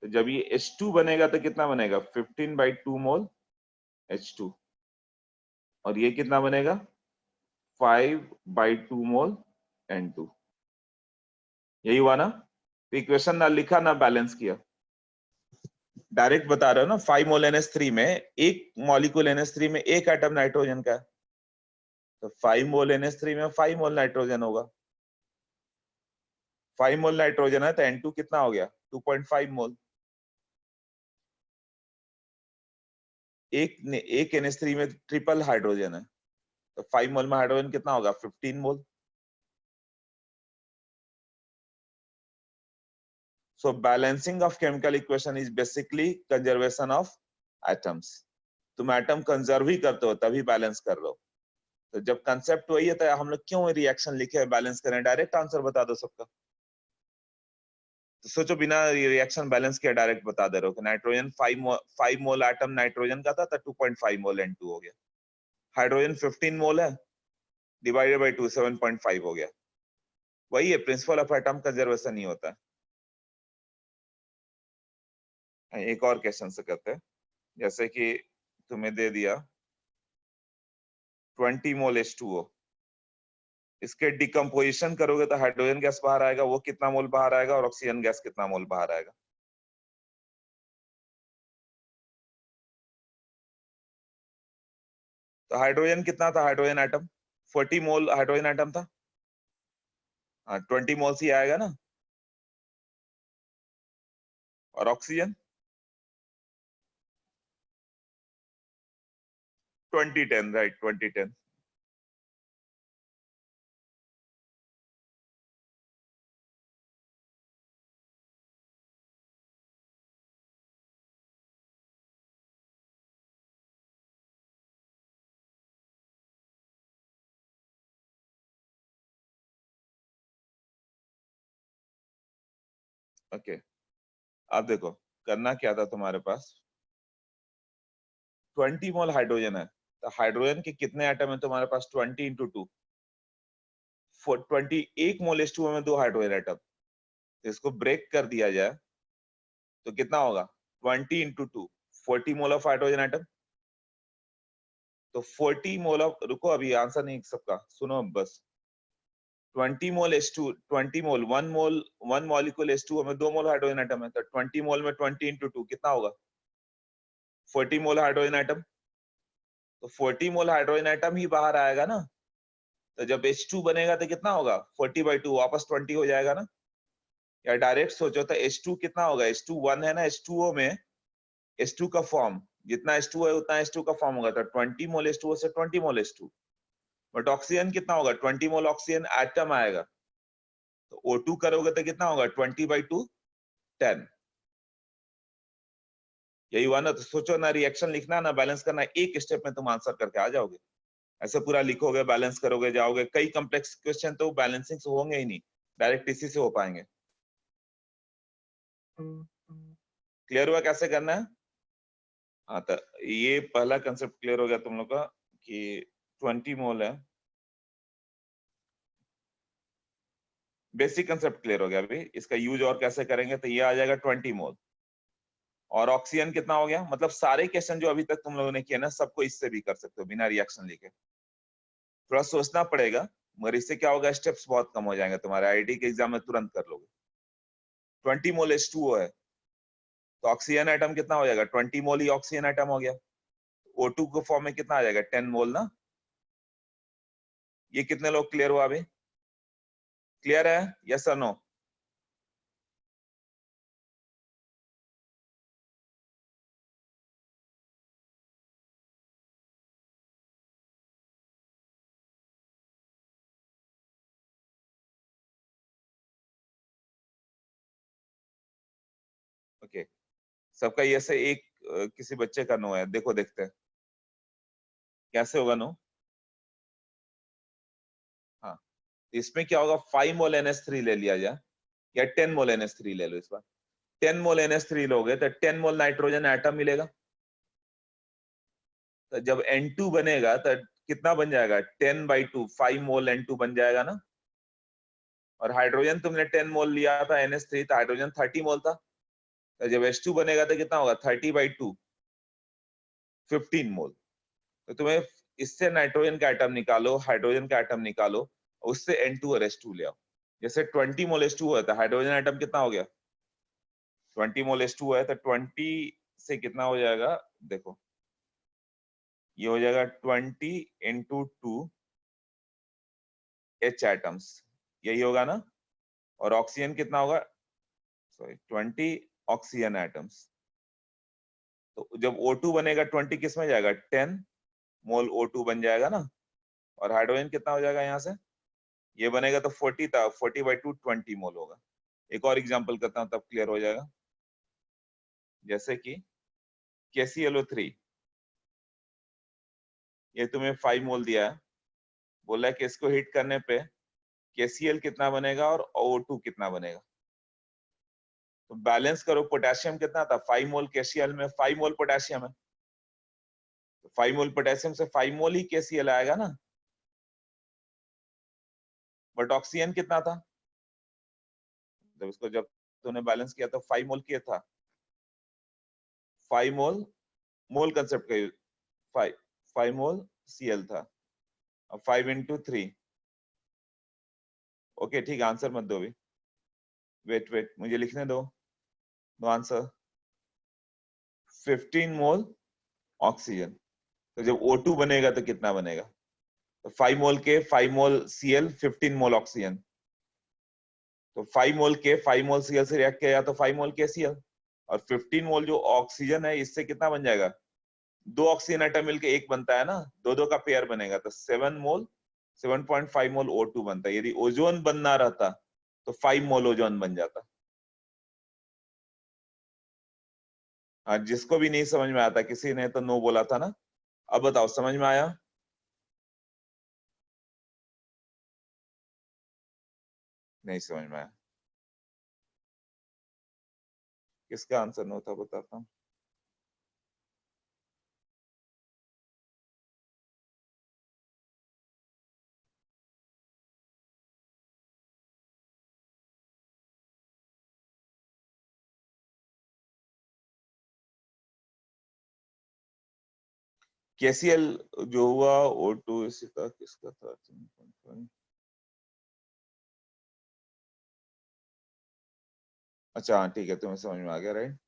तो जब ये H2 बनेगा तो कितना बनेगा 15/2 मोल H2, और ये कितना बनेगा 5/2 मोल N2। यही हुआ ना? तो इक्वेशन ना लिखा ना बैलेंस किया, डायरेक्ट बता रहे हो ना। 5 मोल NH3 में एक मॉलिक्यूल NH3 में एक एटम नाइट्रोजन का है, तो 5 मोल NH3 में 5 मोल नाइट्रोजन होगा। 5 मोल नाइट्रोजन है तो N2 कितना हो गया 2.5 मोल। एक NH3 में ट्रिपल हाइड्रोजन है, तो 5 मोल में हाइड्रोजन कितना होगा 15 मोल। So balancing of chemical equation is basically conservation of atoms. तुम एटम कंजर्व ही करते हो तभी बैलेंस कर रहे हो। तो जब कंसेप्ट वही है तो हम लोग क्यों रिएक्शन लिखे बैलेंस करें, डायरेक्ट आंसर बता दो सबका। तो सोचो बिना रिएक्शन बैलेंस किया डायरेक्ट बता दे रहे हो कि नाइट्रोजन 5 मोल एटम नाइट्रोजन का था तो 2.5 मोल N2 हो गया। हाइड्रोजन 15 मोल है, डिवाइडेड बाई 2 7.5 हो गया। वही है प्रिंसिपल ऑफ एटम कंजर्वेशन ही होता है। एक और क्वेश्चन से करते हैं, जैसे कि तुम्हें दे दिया 20 मोल H2O, इसके डिकम्पोजिशन करोगे तो हाइड्रोजन गैस बाहर आएगा, वो कितना मोल बाहर आएगा, और ऑक्सीजन गैस कितना मोल बाहर आएगा। तो हाइड्रोजन कितना था, हाइड्रोजन एटम 40 मोल हाइड्रोजन एटम था, हाँ 20 मोल ही आएगा ना। और ऑक्सीजन 2010, राइट 2010। ओके, अब देखो करना क्या था तुम्हारे पास, 20 मोल हाइड्रोजन है, तो हाइड्रोजन के कितने एटम है तुम्हारे पास 20 इंटू 2, 21 मोल H2O में 2 हाइड्रोजन एटम, तो इसको ब्रेक कर दिया जाए तो कितना होगा 20 into 2 40 mole of hydrogen atom. तो 40 मोल ऑफ, रुको अभी आंसर नहीं सबका सुनो बस, 20 मोल H2, 20 मोल 1 मॉलिक्यूल H2O में 2 मोल हाइड्रोजन एटम है, तो 20 मोल में 20 इंटू 2 कितना होगा 40 मोल हाइड्रोजन एटम। तो 40 मोल हाइड्रोजन एटम ही बाहर आएगा ना, तो जब H2 बनेगा तो कितना होगा 40/2 वापस 20 हो जाएगा ना। या डायरेक्ट सोचो तो H2 कितना होगा, H2 1 है ना H2O में, H2 का फॉर्म जितना H2 है उतना H2 का फॉर्म होगा, तो 20 मोल H2O से 20 मोल H2। बट ऑक्सीजन कितना होगा 20 मोल ऑक्सीजन एटम आएगा, तो O2 करोगे तो कितना होगा 20/2 10। यही हुआ ना। तो सोचो ना रिएक्शन लिखना ना बैलेंस करना, एक स्टेप में तुम आंसर करके आ जाओगे। ऐसे पूरा लिखोगे बैलेंस करोगे जाओगे, कई कॉम्प्लेक्स क्वेश्चन तो बैलेंसिंग से होंगे ही नहीं, डायरेक्ट इसी से हो पाएंगे। क्लियर हुआ कैसे करना है? हाँ, तो ये पहला कंसेप्ट क्लियर हो गया तुम लोग का कि 20 मोल है, बेसिक कंसेप्ट क्लियर हो गया। अभी इसका यूज और कैसे करेंगे, तो ये आ जाएगा 20 मोल। और ऑक्सीजन कितना हो गया, मतलब सारे क्वेश्चन जो अभी तक तुम लोगों ने किए ना सबको इससे भी कर सकते हो बिना रिएक्शन लिखे। थोड़ा सोचना पड़ेगा, मगर इससे क्या होगा स्टेप्स बहुत कम हो जाएंगे तुम्हारे, आईआईटी के एग्जाम में तुरंत कर लोगे। 20 मोल H2O है, तो ऑक्सीजन एटम कितना हो जाएगा 20 मोल ही ऑक्सीजन एटम हो गया। O2 के फॉर्म में कितना आ जाएगा 10 मोल ना, ये कितने लोग क्लियर हुआ अभी? क्लियर है? यस और नो? ओके, सबका ये से एक किसी बच्चे का नो है, देखो देखते हैं कैसे होगा नो। हाँ, इसमें क्या होगा, 5 मोल NH3 ले लिया जाए या 10 मोल NH3 ले लो। इस बार 10 मोल NH3 लोगे तो 10 मोल नाइट्रोजन एटम मिलेगा। तो जब N2 बनेगा तो कितना बन जाएगा, 10/2, 5 मोल N2 बन जाएगा ना। और हाइड्रोजन तुमने 10 मोल लिया था NH3, तो हाइड्रोजन 30 मोल था। तो जब H2 बनेगा तो कितना होगा, 30/2, 15 मोल। तो तुम्हें इससे नाइट्रोजन का एटम निकालो, हाइड्रोजन का एटम निकालो, उससे N2 और H2 ले आओ। जैसे 20 मोल H2 हुआ था, हाइड्रोजन एटम कितना हो गया, 20 मोल H2 है, तो 20 से कितना हो जाएगा, देखो ये हो जाएगा 20 इंटू 2 H एटम्स, यही होगा ना। और ऑक्सीजन कितना होगा, सॉरी 20 ऑक्सीजन एटम्स। तो जब O2 बनेगा 20 किस में जाएगा, 10 मोल O2 बन जाएगा ना। और हाइड्रोजन कितना हो जाएगा, यहाँ से ये बनेगा तो 40 था, 40/2 20 मोल होगा। एक और एग्जांपल करता हूं तब क्लियर हो जाएगा। जैसे कि KClO3, ये तुम्हें 5 मोल दिया है, बोला है कि इसको हिट करने पे KCl कितना बनेगा और O2 कितना बनेगा। तो बैलेंस करो, पोटेशियम कितना था, 5 मोल KCl में 5 मोल पोटेशियम है, तो 5 मोल पोटेशियम से 5 मोल ही KCl आएगा ना। बट ऑक्सीजन कितना था, जब इसको जब तूने बैलेंस किया तो 5 मोल किया था, 5 मोल, मोल कंसेप्ट का 5 5 मोल Cl था। अब 5 इंटू 3, ओके ठीक, आंसर मत दो अभी, वेट वेट मुझे लिखने दो। No answer, 15 mole oxygen. तो जब O2 बनेगा तो कितना बनेगा, तो 5 मोल के 5 मोल Cl, 15 मोल ऑक्सीजन। तो 5 मोल के 5 मोल Cl से रिएक्ट किया तो 5 मोल KCl, और 15 मोल जो ऑक्सीजन है इससे कितना बन जाएगा, दो ऑक्सीजन एटम मिलके एक बनता है ना, दो दो का पेयर बनेगा, तो 7 मोल 7.5 मोल O2 बनता है। यदि ओजोन बनना रहता तो 5 मोल ओजोन बन जाता। हाँ, जिसको भी नहीं समझ में आता, किसी ने तो नो बोला था ना, अब बताओ समझ में आया? नहीं समझ में आया, किसका आंसर नो था बताता हूँ। KCl जो हुआ O2 इसी का किसका था, 3.5। अच्छा हाँ ठीक है, तुम्हें समझ में आ गया, राइट।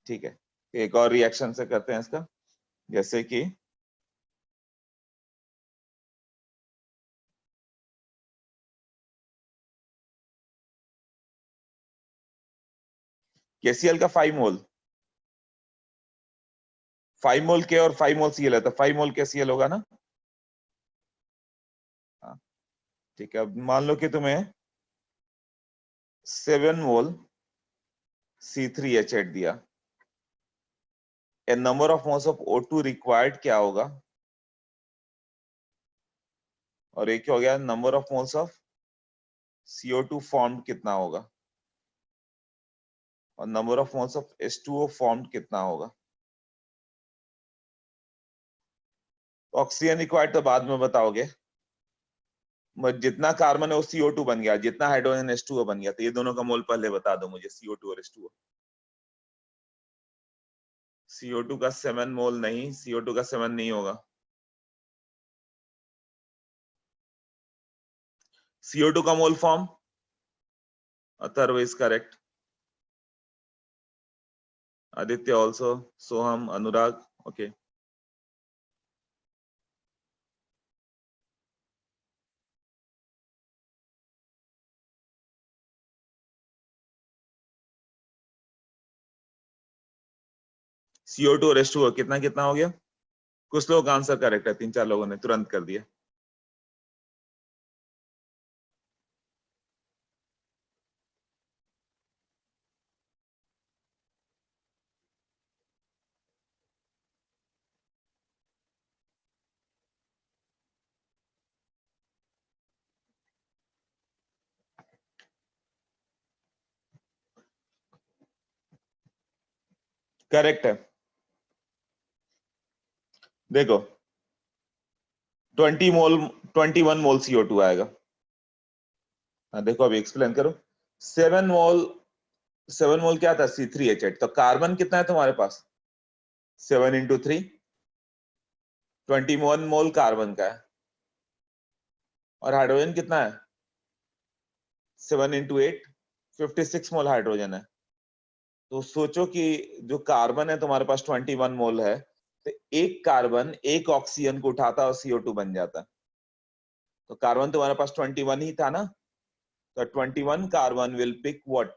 ठीक है, एक और रिएक्शन से करते हैं इसका। जैसे कि KCl का 5 मोल, 5 मोल के और 5 मोल Cl है, तो 5 मोल KCl होगा ना। हाँ ठीक है, अब मान लो कि तुम्हें 7 मोल C3H8 दिया, a number of moles of O2 required क्या होगा, और एक हो गया number of moles of CO2 formed कितना होगा, और number of moles of H2O formed कितना होगा। ऑक्सीजन रिक्वायर्ड तो बाद में बताओगे, जितना कार्बन है वो CO2 बन गया, जितना हाइड्रोजन H2O बन गया, तो ये दोनों का मोल पहले बता दो मुझे, CO2 और H2O। CO2 का 7 मोल नहीं, CO2 का 7 नहीं होगा। CO2 का mole form, Atharva is correct. Aditya also, Soham, Anurag, okay. CO2 और H2O कितना कितना हो गया? कुछ लोग आंसर करेक्ट है, 3-4 लोगों ने तुरंत कर दिया। करेक्ट है। देखो 21 मोल CO2 आएगा। देखो अभी एक्सप्लेन करो। 7 मोल क्या था? C3H8। तो कार्बन कितना है तुम्हारे पास? 7 इंटू 3, 21 मोल कार्बन का है। और हाइड्रोजन कितना है? 7 इंटू 8, 56 मोल हाइड्रोजन है। तो सोचो कि जो कार्बन है तुम्हारे पास 21 मोल है, तो एक कार्बन एक ऑक्सीजन को उठाता और CO2 बन जाता। तो कार्बन तुम्हारे पास 21 ही था ना, तो 21 carbon will pick what?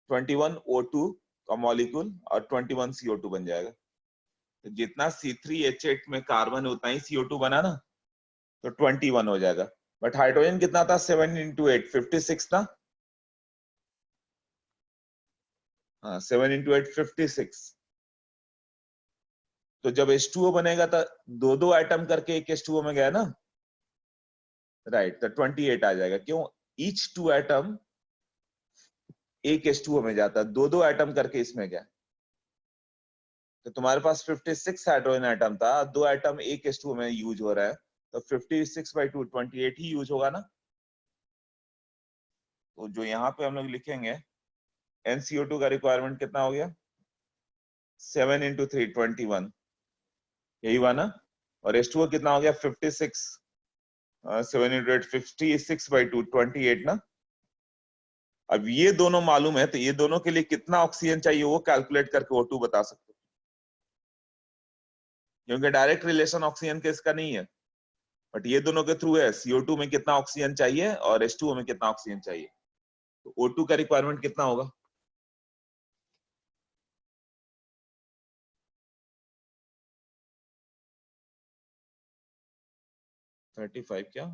21 O2 का मॉलिक्यूल और 21 CO2 बन जाएगा। तो जितना C3H8 में कार्बन उतना ही CO2 बना ना, तो 21 हो जाएगा। बट हाइड्रोजन कितना था? 7 इंटू 8, 56 था। हाँ, 7 इंटू 8, 56। तो जब H2O बनेगा तो दो दो एटम करके एक H2O में गया ना, राइट। तो 28 आ जाएगा। क्यों? ईच टू एटम एक H2O में जाता है, दो दो एटम करके इसमें गया। तो तुम्हारे पास 56 हाइड्रोजन एटम था, दो एटम एक H2O में यूज हो रहा है, तो 56/2 28 ही यूज होगा ना। तो जो यहाँ पे हम लोग लिखेंगे, NCO2 का रिक्वायरमेंट कितना हो गया? 7 इंटू 3, 21, यही हुआ ना। और H2O कितना हो गया? 56, 7 इंटू 8, 56/2, 28 ना। अब ये दोनों मालूम है, तो ये दोनों के लिए कितना ऑक्सीजन चाहिए वो कैलकुलेट करके O2 बता सकते हो, क्योंकि डायरेक्ट रिलेशन ऑक्सीजन के इसका नहीं है, बट ये दोनों के थ्रू है। CO2 में कितना ऑक्सीजन चाहिए और H2O में कितना ऑक्सीजन चाहिए, तो O2 का रिक्वायरमेंट कितना होगा? 35 क्या?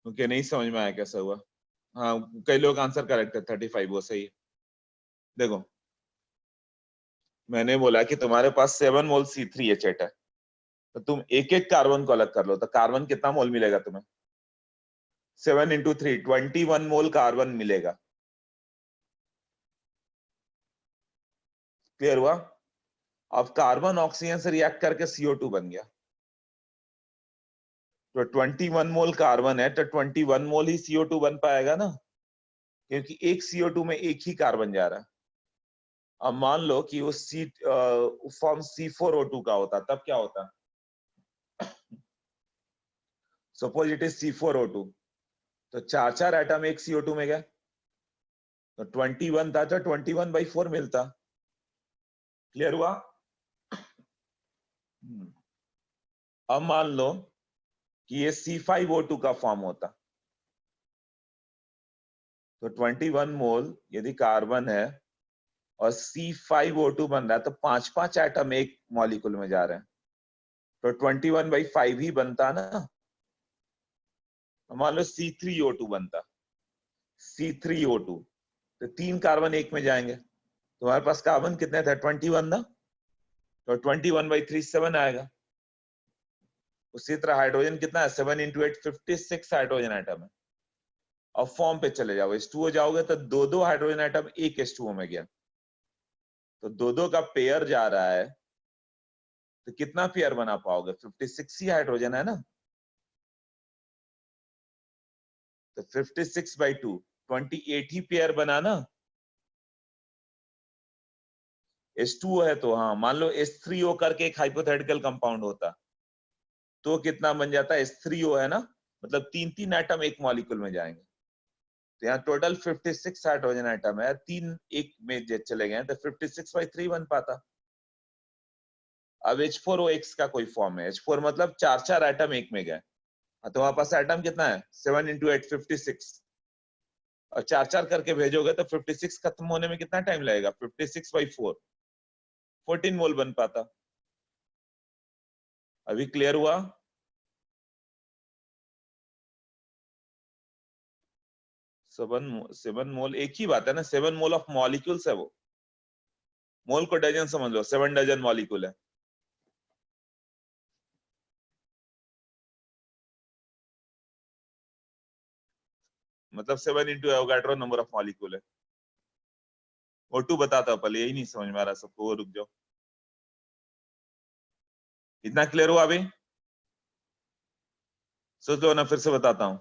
क्योंकि नहीं समझ में आया कैसा हुआ। हाँ, कई लोग आंसर करेक्ट है, 35 वो सही है। देखो मैंने बोला कि तुम्हारे पास 7 मोल C3H8 है, तो तुम एक एक कार्बन को अलग कर लो, तो कार्बन कितना मोल मिलेगा तुम्हें? 7 इंटू 3, 21 मोल कार्बन मिलेगा। क्लियर हुआ? अब कार्बन ऑक्सीजन से रिएक्ट करके CO2 बन गया, तो 21 मोल कार्बन है, तो 21 मोल ही CO2 बन पाएगा ना, क्योंकि एक CO2 में एक ही कार्बन जा रहा है। अब मान लो कि वो फॉर्म C4O2 का होता, तब क्या होता? सपोज इट इज C4O2, तो चार चार एटम एक CO2 में गए, तो 21 था, तो 21/4 मिलता। क्लियर हुआ? अब मान लो कि ये C5O2 का फॉर्म होता, तो 21 मोल यदि कार्बन है और C5O2 बन रहा है, तो 5-5 एटम एक मॉलिक्यूल में जा रहे हैं, तो 21/5 ही बनता ना। मान लो C3O2 बनता, C3O2, तो 3 कार्बन एक में जाएंगे, तुम्हारे पास कार्बन कितने थे? 21 ना, तो 21/3 7 आएगा। उसी तरह हाइड्रोजन कितना है? 7 इंटू 8, 56 हाइड्रोजन आइटम है। अब फॉर्म पे चले जाओ, H2O जाओगे तो दो दो हाइड्रोजन आइटम एक H2O में गया, तो दो दो का पेयर जा रहा है, तो कितना पेयर बना पाओगे? 56 ही हाइड्रोजन है ना, तो 56/2, 28 ही पेयर बना ना। H2O है तो हाँ, मान लो H3O करके एक हाइपोथेटिकल कंपाउंड होता तो कितना बन जाता है, H3O है ना, मतलब 3 एटम एक मॉलिक्यूल में जाएंगे। तो यहाँ टोटल 56 हाइड्रोजन एटम है, 3 एक में चले गए तो 56/3 बन पाता। अब H4OX का कोई फॉर्म है, H4 मतलब 4 एटम एक में गए, तो वहां पास एटम कितना है 7 × 8 56, और 4 करके भेजोगे तो 56 खत्म होने में कितना टाइम लगेगा, 56/4 14 मोल बन पाता। अभी क्लियर हुआ? सेवन मोल एक ही बात है ना, 7 मोल ऑफ मॉलिक्यूल्स है वो, मोल को डजन समझ लो, 7 डजन मॉलिक्यूल है। मतलब 7 × एवोगाड्रो नंबर ऑफ मॉलिक्यूल है। O2 बताता हूं, पहले यही नहीं समझ में आ रहा सबको, वो रुक जाओ। इतना क्लियर हुआ अभी? सोच लो ना, फिर से बताता हूं।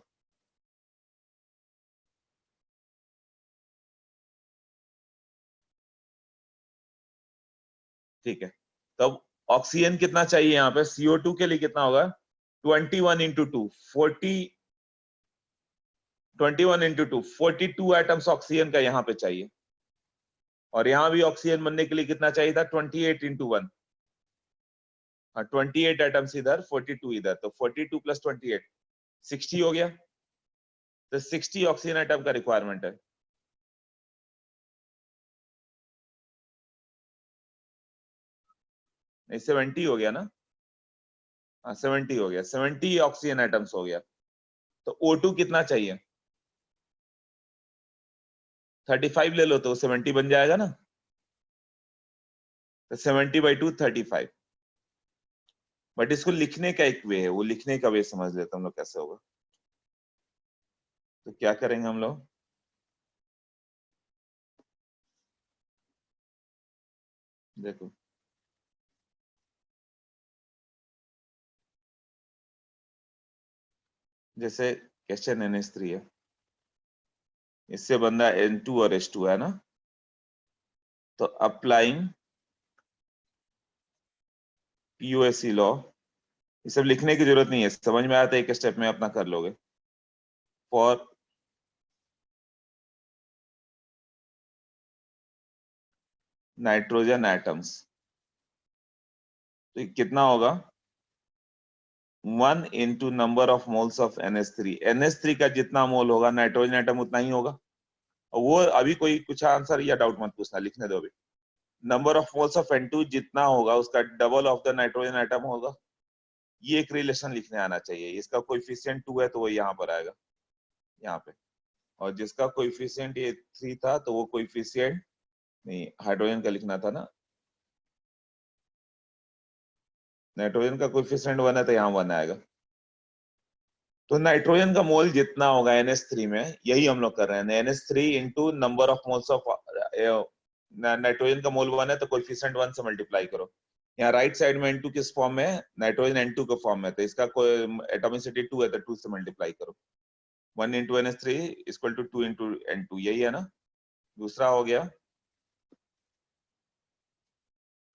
ठीक है, तब ऑक्सीजन कितना चाहिए यहाँ पे, CO2 के लिए कितना होगा, 21 × 2 40, 21 × 2 42 एटम्स ऑक्सीजन का यहाँ पे चाहिए। और यहाँ भी ऑक्सीजन बनने के लिए कितना चाहिए था, 28 × 1, हाँ 28 एटम्स इधर, 42 इधर, तो 42 + 28 60 हो गया। तो 60 ऑक्सीजन एटम का रिक्वायरमेंट है। नहीं 70 हो गया ना, हाँ 70 हो गया, 70 ऑक्सीजन एटम्स हो गया। तो O2 कितना चाहिए, 35 ले लो तो 70 बन जाएगा ना, तो 70/2 35। बट इसको लिखने का एक वे है, वो लिखने का वे समझ लेते हम लोग कैसे होगा। तो क्या करेंगे हम लोग, देखो जैसे क्वेश्चन NH3 है, इससे बंदा N2 और H2 है ना, तो अप्लाइंग POSE लॉ, ये सब लिखने की जरूरत नहीं है, समझ में आया तो एक स्टेप में अपना कर लोगे। फॉर नाइट्रोजन एटम्स, तो कितना होगा, 1 × number of moles of NH3, NH3 का जितना मोल होगा नाइट्रोजन एटम उतना ही होगा। और वो अभी कोई कुछ आंसर या डाउट मत पूछना, लिखने दो अभी। Number of moles of N2 जितना होगा उसका double of the nitrogen atom होगा, ये एक रिलेशन लिखने आना चाहिए। इसका कोएफिशिएंट 2 है तो वो यहाँ पर आएगा, यहाँ पे। और जिसका कोएफिशिएंट ये 3 था तो वो कोएफिशिएंट नहीं, हाइड्रोजन का लिखना था ना, नाइट्रोजन का कोएफिशिएंट 1 है तो यहाँ 1 आएगा। तो नाइट्रोजन का मोल जितना होगा NH3 में, यही हम लोग कर रहे हैं, NH3 into number of moles of, nitrogen का मोल 1 है तो कोएफिशिएंट 1 से मल्टीप्लाई करो। यहाँ राइट साइड में N2 किस फॉर्म में है, नाइट्रोजन N2 के फॉर्म में, तो इसका एटॉमिसिटी 2 है तो 2 से मल्टीप्लाई करो। 1 × NH3 इक्वल टू 2 × N2, यही है ना। दूसरा हो गया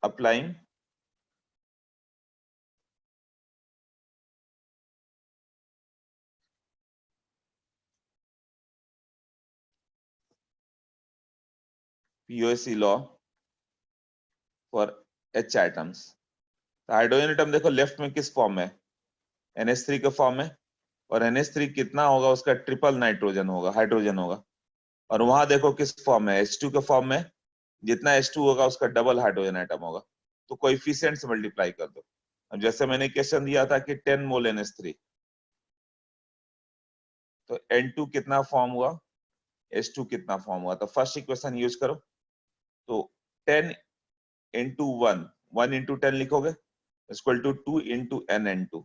applying POSE law for H atoms. Hydrogen atom देखो लेफ्ट में किस फॉर्म में, NH3 के फॉर्म में, और NH3 कितना होगा उसका ट्रिपल नाइट्रोजन होगा, हाइड्रोजन होगा। और वहां देखो किस फॉर्म में, H2 के फॉर्म में, जितना H2 होगा उसका डबल हाइड्रोजन एटम होगा। तो कोएफिशिएंट से मल्टीप्लाई कर दो। अब जैसे मैंने क्वेश्चन दिया था कि 10 मोल NH3, तो N2 कितना फॉर्म हुआ, H2 कितना फॉर्म हुआ, तो फर्स्ट इक्वेशन यूज करो। तो 10 × 1, 1 × 10 लिखोगे, इक्वल टू 2 × NN2,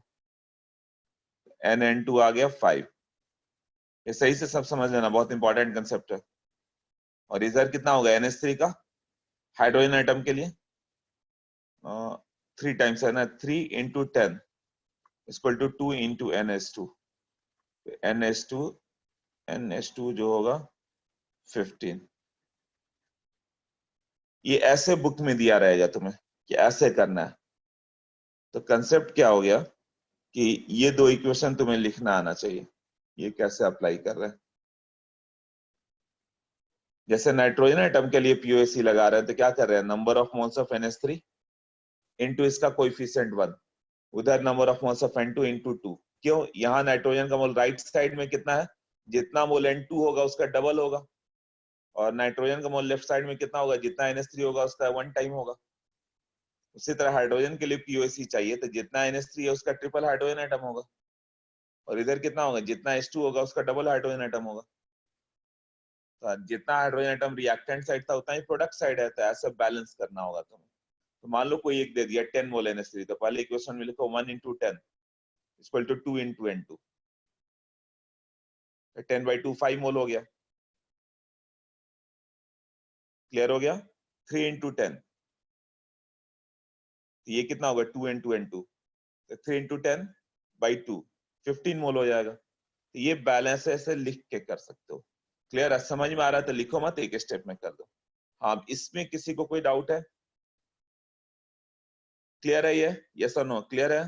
NN2 आ गया 5। ये सही से सब समझ लेना, बहुत इंपॉर्टेंट कंसेप्ट है। और इधर कितना होगा NH3 का, हाइड्रोजन एटम के लिए 3 टाइम्स है ना, 3 × 10 equal to 2 × NH2, NH2 NH2 जो होगा 15। ये ऐसे बुक में दिया रहेगा तुम्हें कि ऐसे करना है। तो कंसेप्ट क्या हो गया कि ये दो इक्वेशन तुम्हें लिखना आना चाहिए, ये कैसे अप्लाई कर रहे हैं। जैसे नाइट्रोजन एटम के लिए पीओएसी लगा रहे हैं तो क्या कर रहे हैं, number of moles of NH3 into इसका कोएफिशिएंट 1, उधर number of moles of N2 into 2। क्यों, यहाँ नाइट्रोजन का मोल राइट साइड में कितना है, जितना मोल N2 होगा उसका डबल होगा, और नाइट्रोजन का मोल लेफ्ट साइड में कितना होगा, जितना NH3 होगा उसका 1 टाइम होगा। उसी तरह हाइड्रोजन के लिए पीओएसी चाहिए तो जितना NH3 है उसका ट्रिपल हाइड्रोजन एटम होगा, और इधर कितना होगा, जितना H2 होगा उसका डबल हाइड्रोजन एटम होगा। तो जितना हाइड्रोजन एटम रिएक्टेंट साइड था उतना ही प्रोडक्ट साइड है, तो ऐसा बैलेंस करना होगा तुम्हें। तो मान लो कोई एक दे दिया 10 मोल NH3, तो पहले इक्वेशन में लिखो 1 into 10 equal to 2 into N2, 10/2 5 mole हो गया। क्लियर हो गया। 3 into 10 तो ये कितना होगा, 2 into N2, तो 3 into 10 by 2 15 मोल हो जाएगा। तो ये बैलेंस ऐसे लिख के कर सकते हो। क्लियर है, समझ में आ रहा है तो लिखो मत, एक स्टेप में कर दो। हाँ, इसमें किसी को कोई डाउट है? क्लियर है ये, यस और नो, क्लियर है?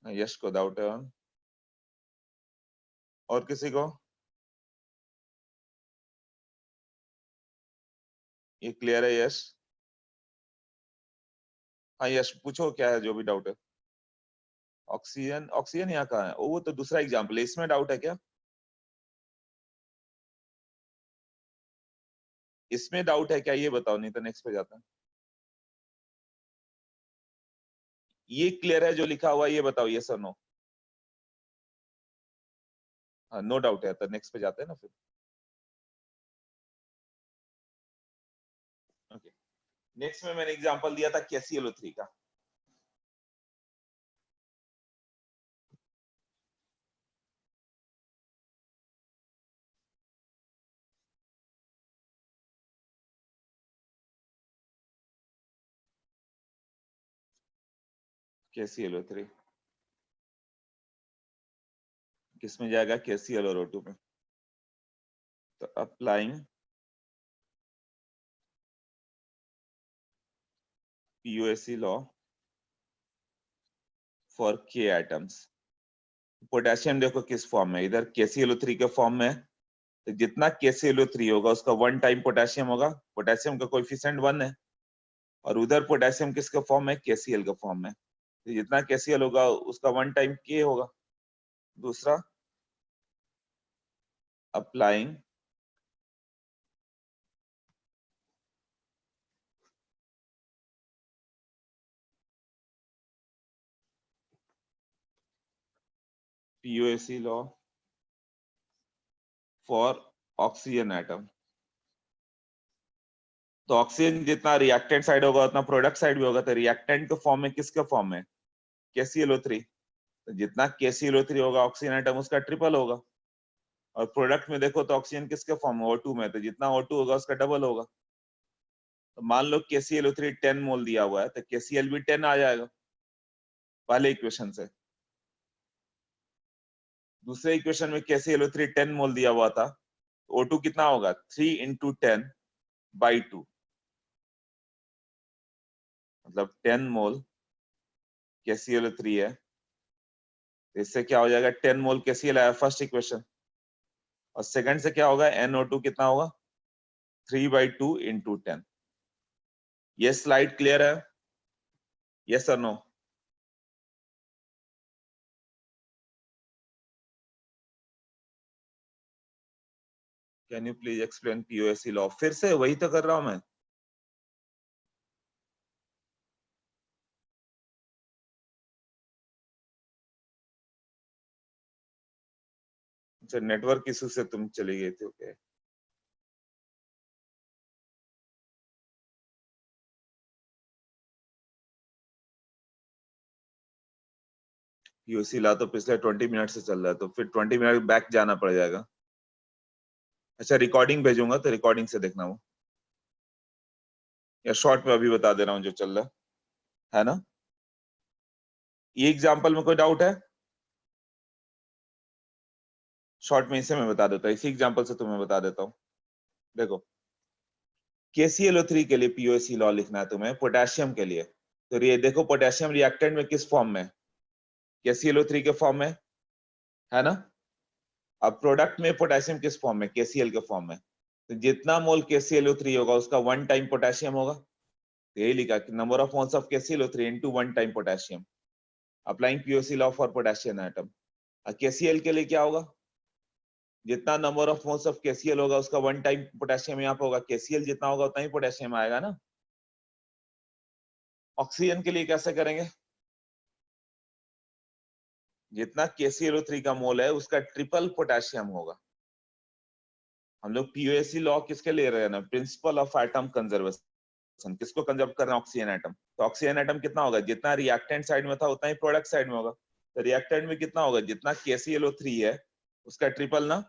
यश को डाउट है, और किसी को? ये क्लियर है यश? हाँ यश पूछो, क्या है जो भी डाउट है। ऑक्सीजन, ऑक्सीजन यहाँ कहाँ है, वो तो दूसरा एग्जाम्पल है, इसमें डाउट है क्या? इसमें डाउट है क्या, ये बताओ, नहीं तो नेक्स्ट पे जाता है। ये क्लियर है जो लिखा हुआ, ये बताओ यस और नो। हाँ नो डाउट है तो नेक्स्ट पे जाते हैं ना फिर। ओके, नेक्स्ट में मैंने एग्जांपल दिया था KClO3 का। KClO3 किस में जाएगा, KClO2 में। तो applying POAC law for K atoms. Potassium देखो किस फॉर्म में, इधर KClO3 के फॉर्म में है, तो जितना KClO3 होगा उसका 1 टाइम पोटेशियम होगा, पोटेशियम का कोएफिशिएंट 1 है, और उधर पोटेशियम किसके फॉर्म में, KCl के फॉर्म में, तो जितना KCl होगा उसका 1 टाइम K होगा। दूसरा, applying POAC law for oxygen atom. तो ऑक्सीजन जितना रिएक्टेंट साइड होगा उतना प्रोडक्ट साइड भी होगा, तो रिएक्टेंट के फॉर्म में किसके फॉर्म में, KClO3, तो जितना KClO3 होगा ऑक्सीजन एटम उसका ट्रिपल होगा, और प्रोडक्ट में देखो तो ऑक्सीजन किसके फॉर्म में, O2 में, तो जितना O2 होगा उसका डबल होगा। तो मान लो KClO3 10 मोल दिया हुआ है तो KCl भी 10 आ जाएगा पहले इक्वेशन से। दूसरे इक्वेशन में KClO3 10 मोल दिया हुआ था, O2 कितना होगा, 3 into 10/2, मतलब 10 मोल KClO3 है, तो इससे क्या हो जाएगा, 10 मोल KCl आया फर्स्ट इक्वेशन, और सेकंड से क्या होगा, NO2 कितना होगा, 3/2 into 10। ये स्लाइड क्लियर है, यस और no? Can you please explain POAC law, फिर से वही तो कर रहा हूं मैं। अच्छा, नेटवर्क इशू से तुम चली गई थी, ओके। POAC लॉ तो पिछले 20 मिनट से चल रहा है, तो फिर 20 मिनट बैक जाना पड़ जाएगा। अच्छा, रिकॉर्डिंग भेजूंगा तो रिकॉर्डिंग से देखना वो, या शॉर्ट में अभी बता दे रहा हूँ जो चल रहा है ना। ये एग्जाम्पल में कोई डाउट है? शॉर्ट में इसे मैं बता देता हूँ, इसी एग्जाम्पल से तुम्हें बता देता हूँ। देखो KClO3 के लिए POC लॉ लिखना है तुम्हें, पोटेशियम के लिए। तो ये देखो पोटेशियम रिएक्टेंट में किस फॉर्म में, KClO3 के फॉर्म में है ना। अब प्रोडक्ट में पोटेशियम किस फॉर्म में, KCl के फॉर्म में। तो जितना मोल KClO3 होगा उसका 1 टाइम पोटेशियम होगा। तो यही लिखा कि number of moles of KClO3 into 1 time potassium, applying POC law for potassium atom. KCl के लिए क्या होगा, जितना number of moles of KCl होगा उसका 1 टाइम पोटेशियम यहाँ पे होगा, KCl जितना होगा उतना ही पोटेशियम आएगा ना। ऑक्सीजन के लिए कैसे करेंगे, जितना KClO3 का मोल है उसका ट्रिपल पोटेशियम होगा। हम लोग POC लॉ किसके ले रहे हैं ना, प्रिंसिपल ऑफ एटम कंजर्वेशन, किसको कंजर्व कर रहे हैं, ऑक्सीजन एटम। तो ऑक्सीजन एटम कितना होगा, जितना रिएक्टेंट साइड में था उतना ही प्रोडक्ट साइड में होगा। तो रिएक्टेंट में कितना होगा, जितना KClO3 है उसका ट्रिपल ना।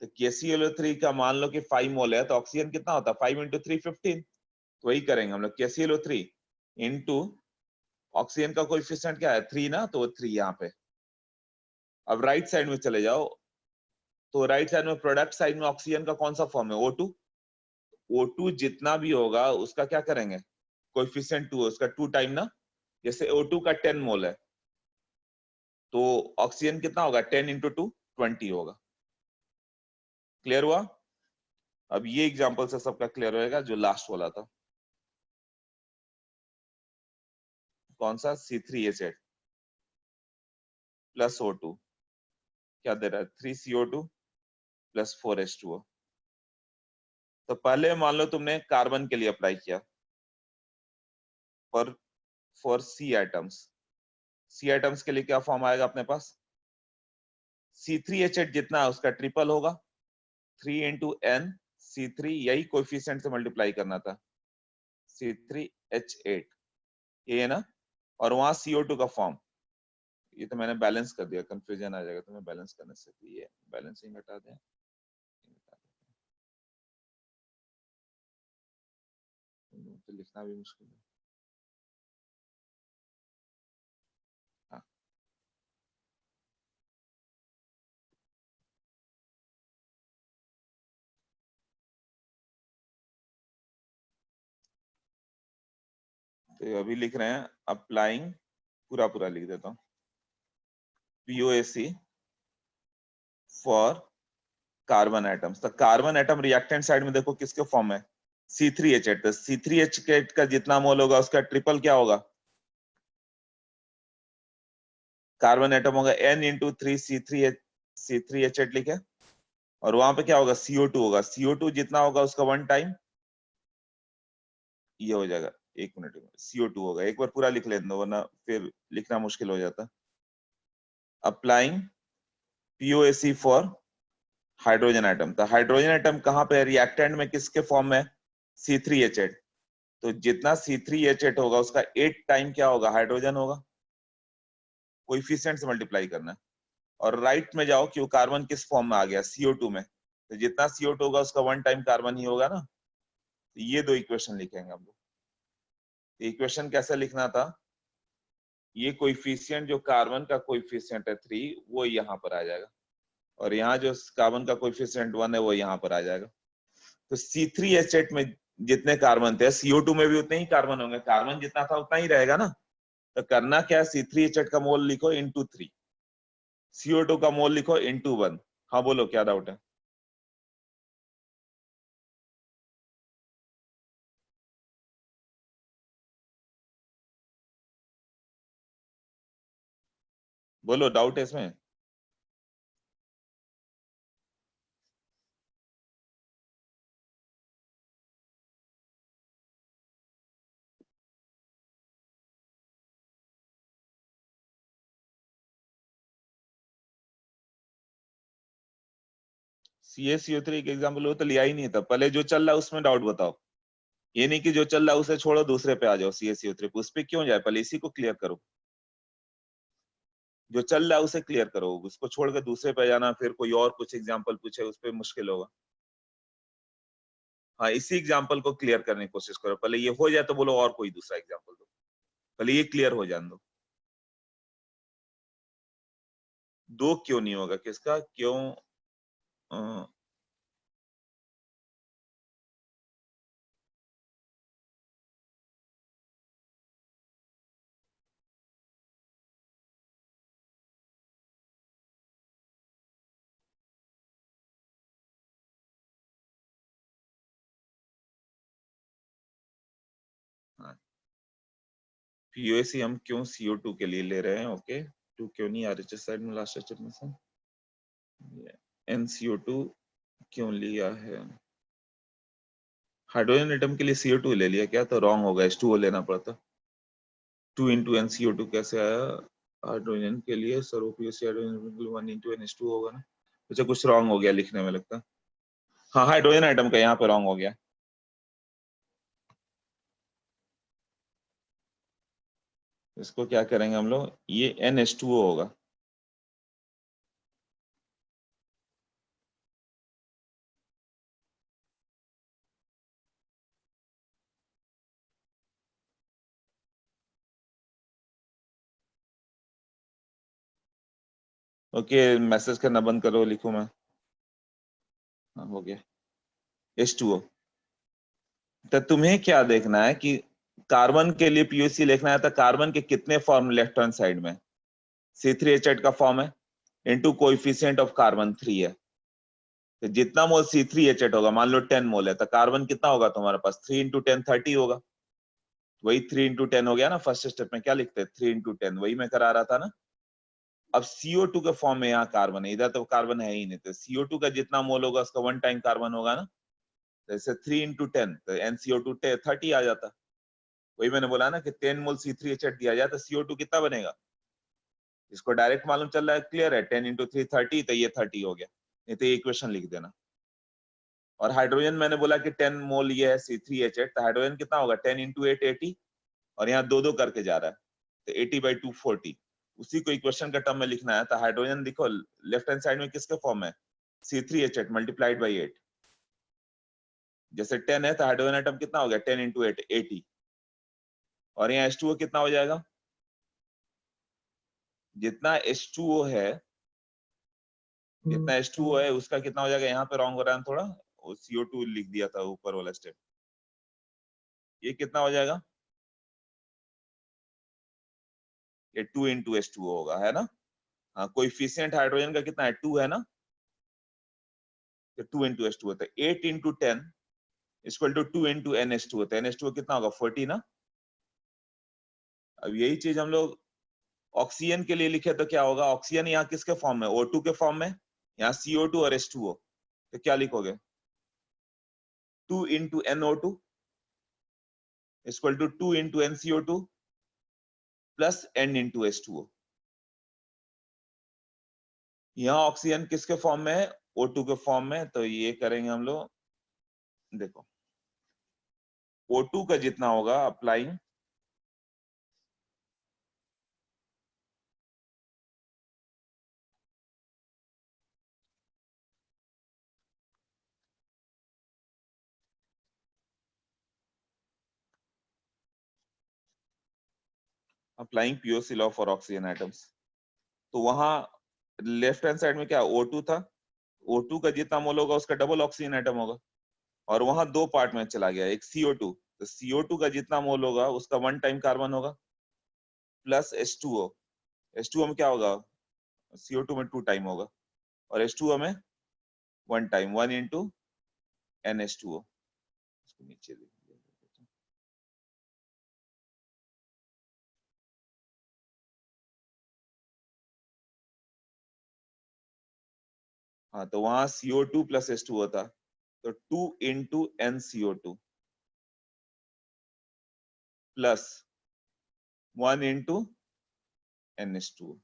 तो KClO3 का मान लो कि 5 मोल है, तो ऑक्सीजन कितना होता है 5 इंटू 3 15। तो वही करेंगे हम लोग, KClO3 इंटू ऑक्सीजन का कोएफिशिएंट क्या है 3 ना, तो 3 यहाँ पे। अब राइट साइड में चले जाओ, तो राइट साइड में प्रोडक्ट साइड में ऑक्सीजन का कौन सा फॉर्म है, O2। O2 जितना भी होगा उसका क्या करेंगे, कोएफिशिएंट 2 उसका 2 टाइम ना। जैसे O2 का 10 मोल है तो ऑक्सीजन कितना होगा 10 इंटू 2 20 होगा। क्लियर हुआ। अब ये एग्जांपल से सबका क्लियर होएगा, जो लास्ट वाला था कौन सा, C3H8 प्लस O2 क्या दे रहा है 3CO2 प्लस 4H2O। तो पहले मान लो तुमने कार्बन के लिए अप्लाई किया फॉर सी एटम्स के लिए क्या फॉर्म आएगा अपने पास, C3H8 जितना है उसका ट्रिपल होगा, 3 इंटू N C3, यही कोएफिशिएंट से मल्टीप्लाई करना था, C3H8 ये है ना। और वहां CO2 का फॉर्म, ये तो मैंने बैलेंस कर दिया, कंफ्यूजन आ जाएगा तुम्हें बैलेंस करने से, तो ये बैलेंसिंग हटा दें, तो लिखना भी मुश्किल है। हाँ तो अभी लिख रहे हैं अप्लाइंग, पूरा पूरा लिख देता हूँ, POAC फॉर कार्बन एटम्स। तो कार्बन एटम रिएक्टेंट साइड में देखो किसके फॉर्म है, C3H8। तो C3H8 का जितना मोल होगा उसका ट्रिपल क्या होगा, कार्बन एटम होगा N इंटू 3 C3H8 लिखे, और वहां पे क्या होगा CO2 होगा, CO2 जितना होगा उसका 1 टाइम ये हो जाएगा। एक मिनट CO2 होगा, एक बार पूरा लिख लेते दो वरना फिर लिखना मुश्किल हो जाता। Applying POAC for hydrogen atom. तो हाइड्रोजन एटम कहाँ पे है, रिएक्टेंट में किसके फॉर्म में, C3H8। तो जितना C3H8 होगा उसका 8 टाइम क्या होगा, हाइड्रोजन होगा, कोएफिशिएंट से मल्टीप्लाई करना है। और राइट में जाओ कि वो कार्बन किस फॉर्म में आ गया, CO2 में। तो जितना CO2 होगा उसका 1 टाइम कार्बन ही होगा ना। तो ये दो इक्वेशन लिखेंगे हम लोग। इक्वेशन कैसे लिखना था, ये कोएफिशिएंट जो कार्बन का कोएफिशिएंट है 3 वो यहाँ पर आ जाएगा, और यहाँ जो कार्बन का कोएफिशिएंट 1 है वो यहाँ पर आ जाएगा। तो C3H8 में जितने कार्बन थे CO2 में भी उतने ही कार्बन होंगे, कार्बन जितना था उतना ही रहेगा ना। तो करना क्या है, C3H8 का मोल लिखो इंटू 3, CO2 का मोल लिखो इंटू 1। हाँ बोलो क्या डाउट है। बोलो डाउट है इसमें। CaCO3 के एग्जाम्पल हो तो लिया ही नहीं था, पहले जो चल रहा है उसमें डाउट बताओ। ये नहीं कि जो चल रहा है उसे छोड़ो दूसरे पे आ जाओ, CaCO3 पे उस पे क्यों जाए, पहले इसी को क्लियर करो। जो चल रहा है उसे क्लियर करो, उसको छोड़ के दूसरे पे जाना, फिर कोई और कुछ एग्जाम्पल पूछे उस पर मुश्किल होगा। हाँ इसी एग्जाम्पल को क्लियर करने की कोशिश करो, पहले ये हो जाए तो बोलो और कोई दूसरा एग्जाम्पल दो, पहले ये क्लियर हो जाने दो। दो क्यों नहीं होगा, किसका क्यों, पीओसी हम क्यों CO2 के लिए ले रहे हैं? ओके, टू क्यों नहीं RHS साइड में लास्ट स्टेप में से? NCO2 क्यों लिया है? हाइड्रोजन एटम के लिए CO2 ले लिया क्या? तो रॉन्ग होगा, H2O लेना पड़ता। 2 into NCO2 कैसे आया हाइड्रोजन के लिए? Sir POC hydrogen 1 into NH2 होगा ना। अच्छा, कुछ रॉन्ग हो गया लिखने में लगता। हाँ, हाइड्रोजन एटम का यहाँ पे रॉन्ग हो गया। इसको क्या करेंगे हम लोग? ये NH2O होगा। ओके, मैसेज करना बंद करो, लिखूं मैं। हाँ, हो गया H2O। तो तुम्हें क्या देखना है कि कार्बन के लिए पीओसी लिखना है तो कार्बन के कितने फॉर्म लेफ्ट हैंड साइड में? C3H8 का फॉर्म है इनटू कोएफिशिएंट ऑफ कार्बन 3 है। तो जितना मोल C3H8 होगा, मान लो 10 मोल है, तो कार्बन कितना होगा तुम्हारे पास? 3 into 10 30 होगा। वही 3 into 10 हो गया ना। फर्स्ट स्टेप में क्या लिखते हैं? 3 into 10, वही मैं करा रहा था ना। अब CO2 के फॉर्म में यहाँ कार्बन है, इधर तो कार्बन है ही नहीं, तो CO2 का जितना मोल होगा उसका 1 टाइम कार्बन होगा ना। जैसे 3 into 10 तो NCO2 30 आ जाता। वही मैंने बोला ना कि 10 मोल C3H8 दिया जाए तो CO2 कितना बनेगा? इसको डायरेक्ट मालूम चल रहा है, क्लियर है। 10 into 3 30, तो ये 30 हो गया। नहीं तो ये इक्वेशन लिख देना। और हाइड्रोजन मैंने बोला कि 10 मोल ये है C3H8, तो हाइड्रोजन कितना होगा? 10 into 8 80, और यहाँ दो दो करके जा रहा है, तो 80/2 40। उसी को इक्वेशन का टर्म में लिखना है। तो हाइड्रोजन देखो लेफ्ट हैंड साइड में किसके फॉर्म में? C3H8 multiplied by 8। जैसे 10 है तो हाइड्रोजन एटम कितना हो गया? 10 into 8 80। और यहाँ H2O कितना हो जाएगा? जितना H2O है, जितना H2O है उसका कितना हो जाएगा? यहाँ पे रॉन्ग हो रहा है थोड़ा, वो CO2 लिख दिया था ऊपर वाला स्टेप। ये कितना हो जाएगा? ये 2 into H2O होगा, है ना। हाँ, कोएफिशिएंट हाइड्रोजन का कितना है? 2 है ना। तो 2 into H2O, तो 8 into 10 equal to 2 into NH2O। तो NH2O कितना होगा? 40 ना। अब यही चीज हम लोग ऑक्सीजन के लिए लिखे तो क्या होगा? ऑक्सीजन यहाँ किसके फॉर्म में? O2 के फॉर्म में। यहाँ CO2 और H2O, तो क्या लिखोगे? 2 into NO2 equal to 2 into NCO2 plus N into H2O। यहाँ ऑक्सीजन किसके फॉर्म में है? O2 के फॉर्म में। तो ये करेंगे हम लोग, देखो O2 का जितना होगा applying applying POC law for oxygen atoms. तो वहां लेफ्ट हैंड साइड में क्या O2 था? O2 का जितना मोल होगा उसका डबल ऑक्सीजन एटम होगा। और वहां दो पार्ट में चला गया, एक CO2, तो CO2 का जितना मोल होगा उसका 1 टाइम कार्बन होगा प्लस H2O। H2O में क्या होगा? CO2 में 2 टाइम होगा, और H2O में 1 टाइम, 1 into NH2O। इसको नीचे लिख दिया। हाँ, तो वहां CO2 प्लस H2O था, तो 2 into NCO2 plus 1 into NH2O।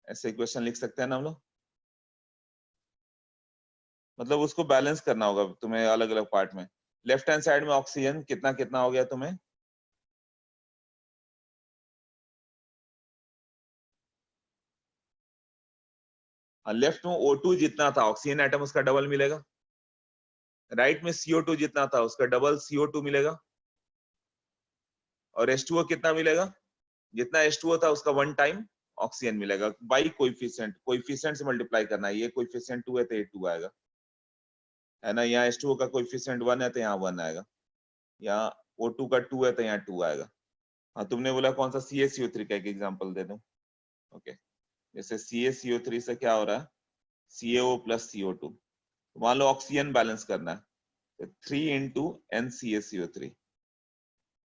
ऐसे इक्वेशन लिख सकते हैं ना हम लोग। मतलब उसको बैलेंस करना होगा तुम्हें अलग अलग पार्ट में। लेफ्ट हैंड साइड में ऑक्सीजन कितना कितना हो गया तुम्हें? लेफ्ट में O2 जितना था ऑक्सीजन एटम उसका डबल मिलेगा। राइट में CO2 जितना था उसका डबल CO2 मिलेगा। और H2O कितना मिलेगा? जितना H2O था उसका 1 टाइम ऑक्सीजन मिलेगा बाई कोएफिशिएंट। कोएफिशिएंट से मल्टीप्लाई करना है। ये कोएफिशिएंट 2 है तो ये 2 आएगा, है ना। यहाँ H2O का कोएफिशिएंट 1 है तो यहाँ 1 आएगा। यहाँ O2 का 2 है तो यहाँ 2 आएगा। हाँ, तुमने बोला कौन सा? CaCO3 का एक एग्जांपल दे दूं। ओके, जैसे CaCO3 से क्या हो रहा है? CaO plus CO2। मान लो ऑक्सीजन बैलेंस करना है, तो 3 into NCaCO3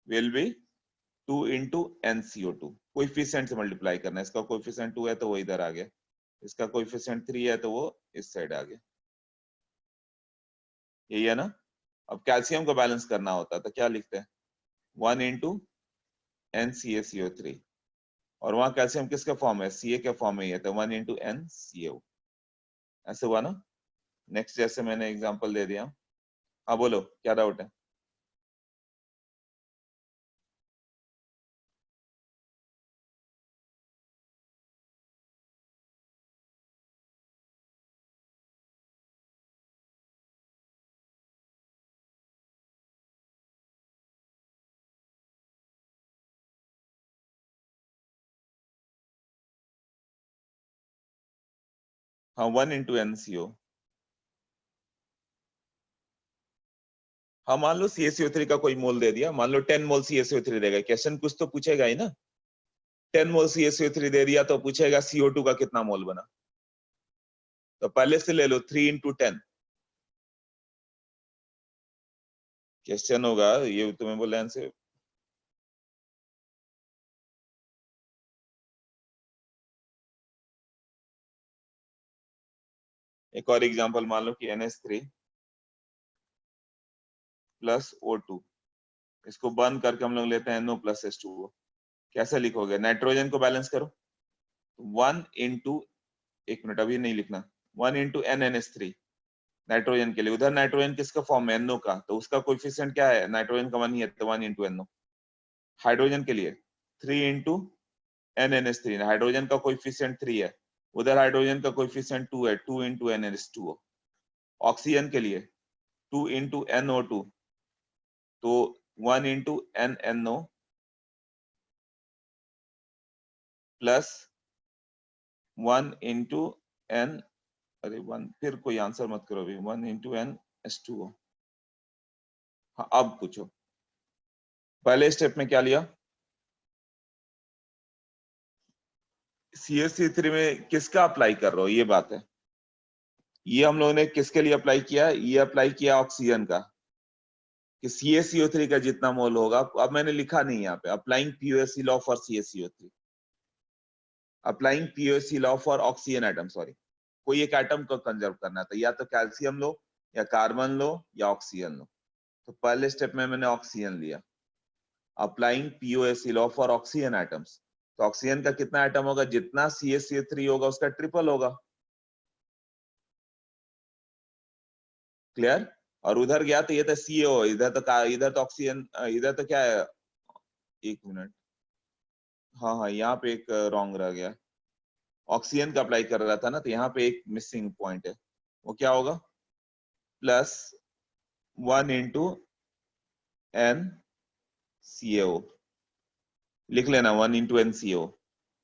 will be 2 into NCO2, coefficient से मल्टीप्लाई करना है। इसका कोइफिशिएंट 2 है तो वो इधर आ गया, इसका कोइफिशिएंट 3 है तो वो इस साइड आ गया, यही है ना। अब कैल्शियम को बैलेंस करना होता है तो क्या लिखते हैं, 1 इंटू NCaCO3, और वहां कैल्शियम किसका फॉर्म है, Ca के फॉर्म में ही है, तो 1 इंटू NCO, ऐसे हुआ ना। नेक्स्ट जैसे मैंने एग्जांपल दे दिया। हाँ बोलो, क्या डाउट है। हाँ 1 इंटू NCO। हाँ मान लो CaCO3 का कोई मोल दे दिया, मान लो 10 मोल CaCO3 देगा, क्वेश्चन कुछ तो पूछेगा ही ना। 10 मोल CaCO3 दे दिया तो पूछेगा CO2 का कितना मोल बना, तो पहले से ले लो 3 इंटू 10। क्वेश्चन होगा ये, तुम्हें बोले आंसर। एक और एग्जांपल मान लो कि NH3 प्लस O2, इसको बंद करके हम लोग लेते हैं NO प्लस H2O। कैसे लिखोगे, नाइट्रोजन को बैलेंस करो, 1 इंटू, एक मिनट अभी नहीं लिखना, 1 इंटू NNH3 नाइट्रोजन के लिए, उधर नाइट्रोजन किसका फॉर्म है, NO का, तो उसका कोएफिशिएंट क्या है, नाइट्रोजन का 1 ही है तो 1 इंटू NO। हाइड्रोजन के लिए 3 इंटू NNH3, हाइड्रोजन का कोएफिशिएंट 3 है, उधर हाइड्रोजन का कोएफिशिएंट 2 है, 2 इंटू NH2O। ऑक्सीजन के लिए 2 इंटू NO2, तो 1 into NNO plus 1 into N, अरे 1 फिर कोई आंसर मत करो अभी, 1 इंटू NH2O। हाँ अब पूछो, पहले स्टेप में क्या लिया, CaC3 में किसका अप्लाई कर रहे हो, ये बात है। ये हम लोगों ने किसके लिए अप्लाई किया, ये अप्लाई किया ऑक्सीजन का, कि CaCO3 का जितना मोल होगा, अब मैंने लिखा नहीं यहाँ पे, applying POC law for CaCO3, applying POC law for oxygen atom, sorry, कोई एक एटम को कंजर्व करना था, या तो कैल्शियम लो या कार्बन लो या ऑक्सीजन लो। तो पहले स्टेप में मैंने ऑक्सीजन लिया, applying POC law for oxygen atoms, तो ऑक्सीजन का कितना एटम होगा, जितना CaCO3 होगा उसका ट्रिपल होगा, क्लियर। और उधर गया तो ये तो CO, इधर तो ऑक्सीजन, इधर तो क्या है, एक मिनट, हाँ हाँ यहाँ पे एक रॉन्ग रह गया, ऑक्सीजन का अप्लाई कर रहा था ना, तो यहाँ पे एक मिसिंग पॉइंट है, वो क्या होगा, प्लस 1 इंटू NCO, लिख लेना 1 इंटू NCO।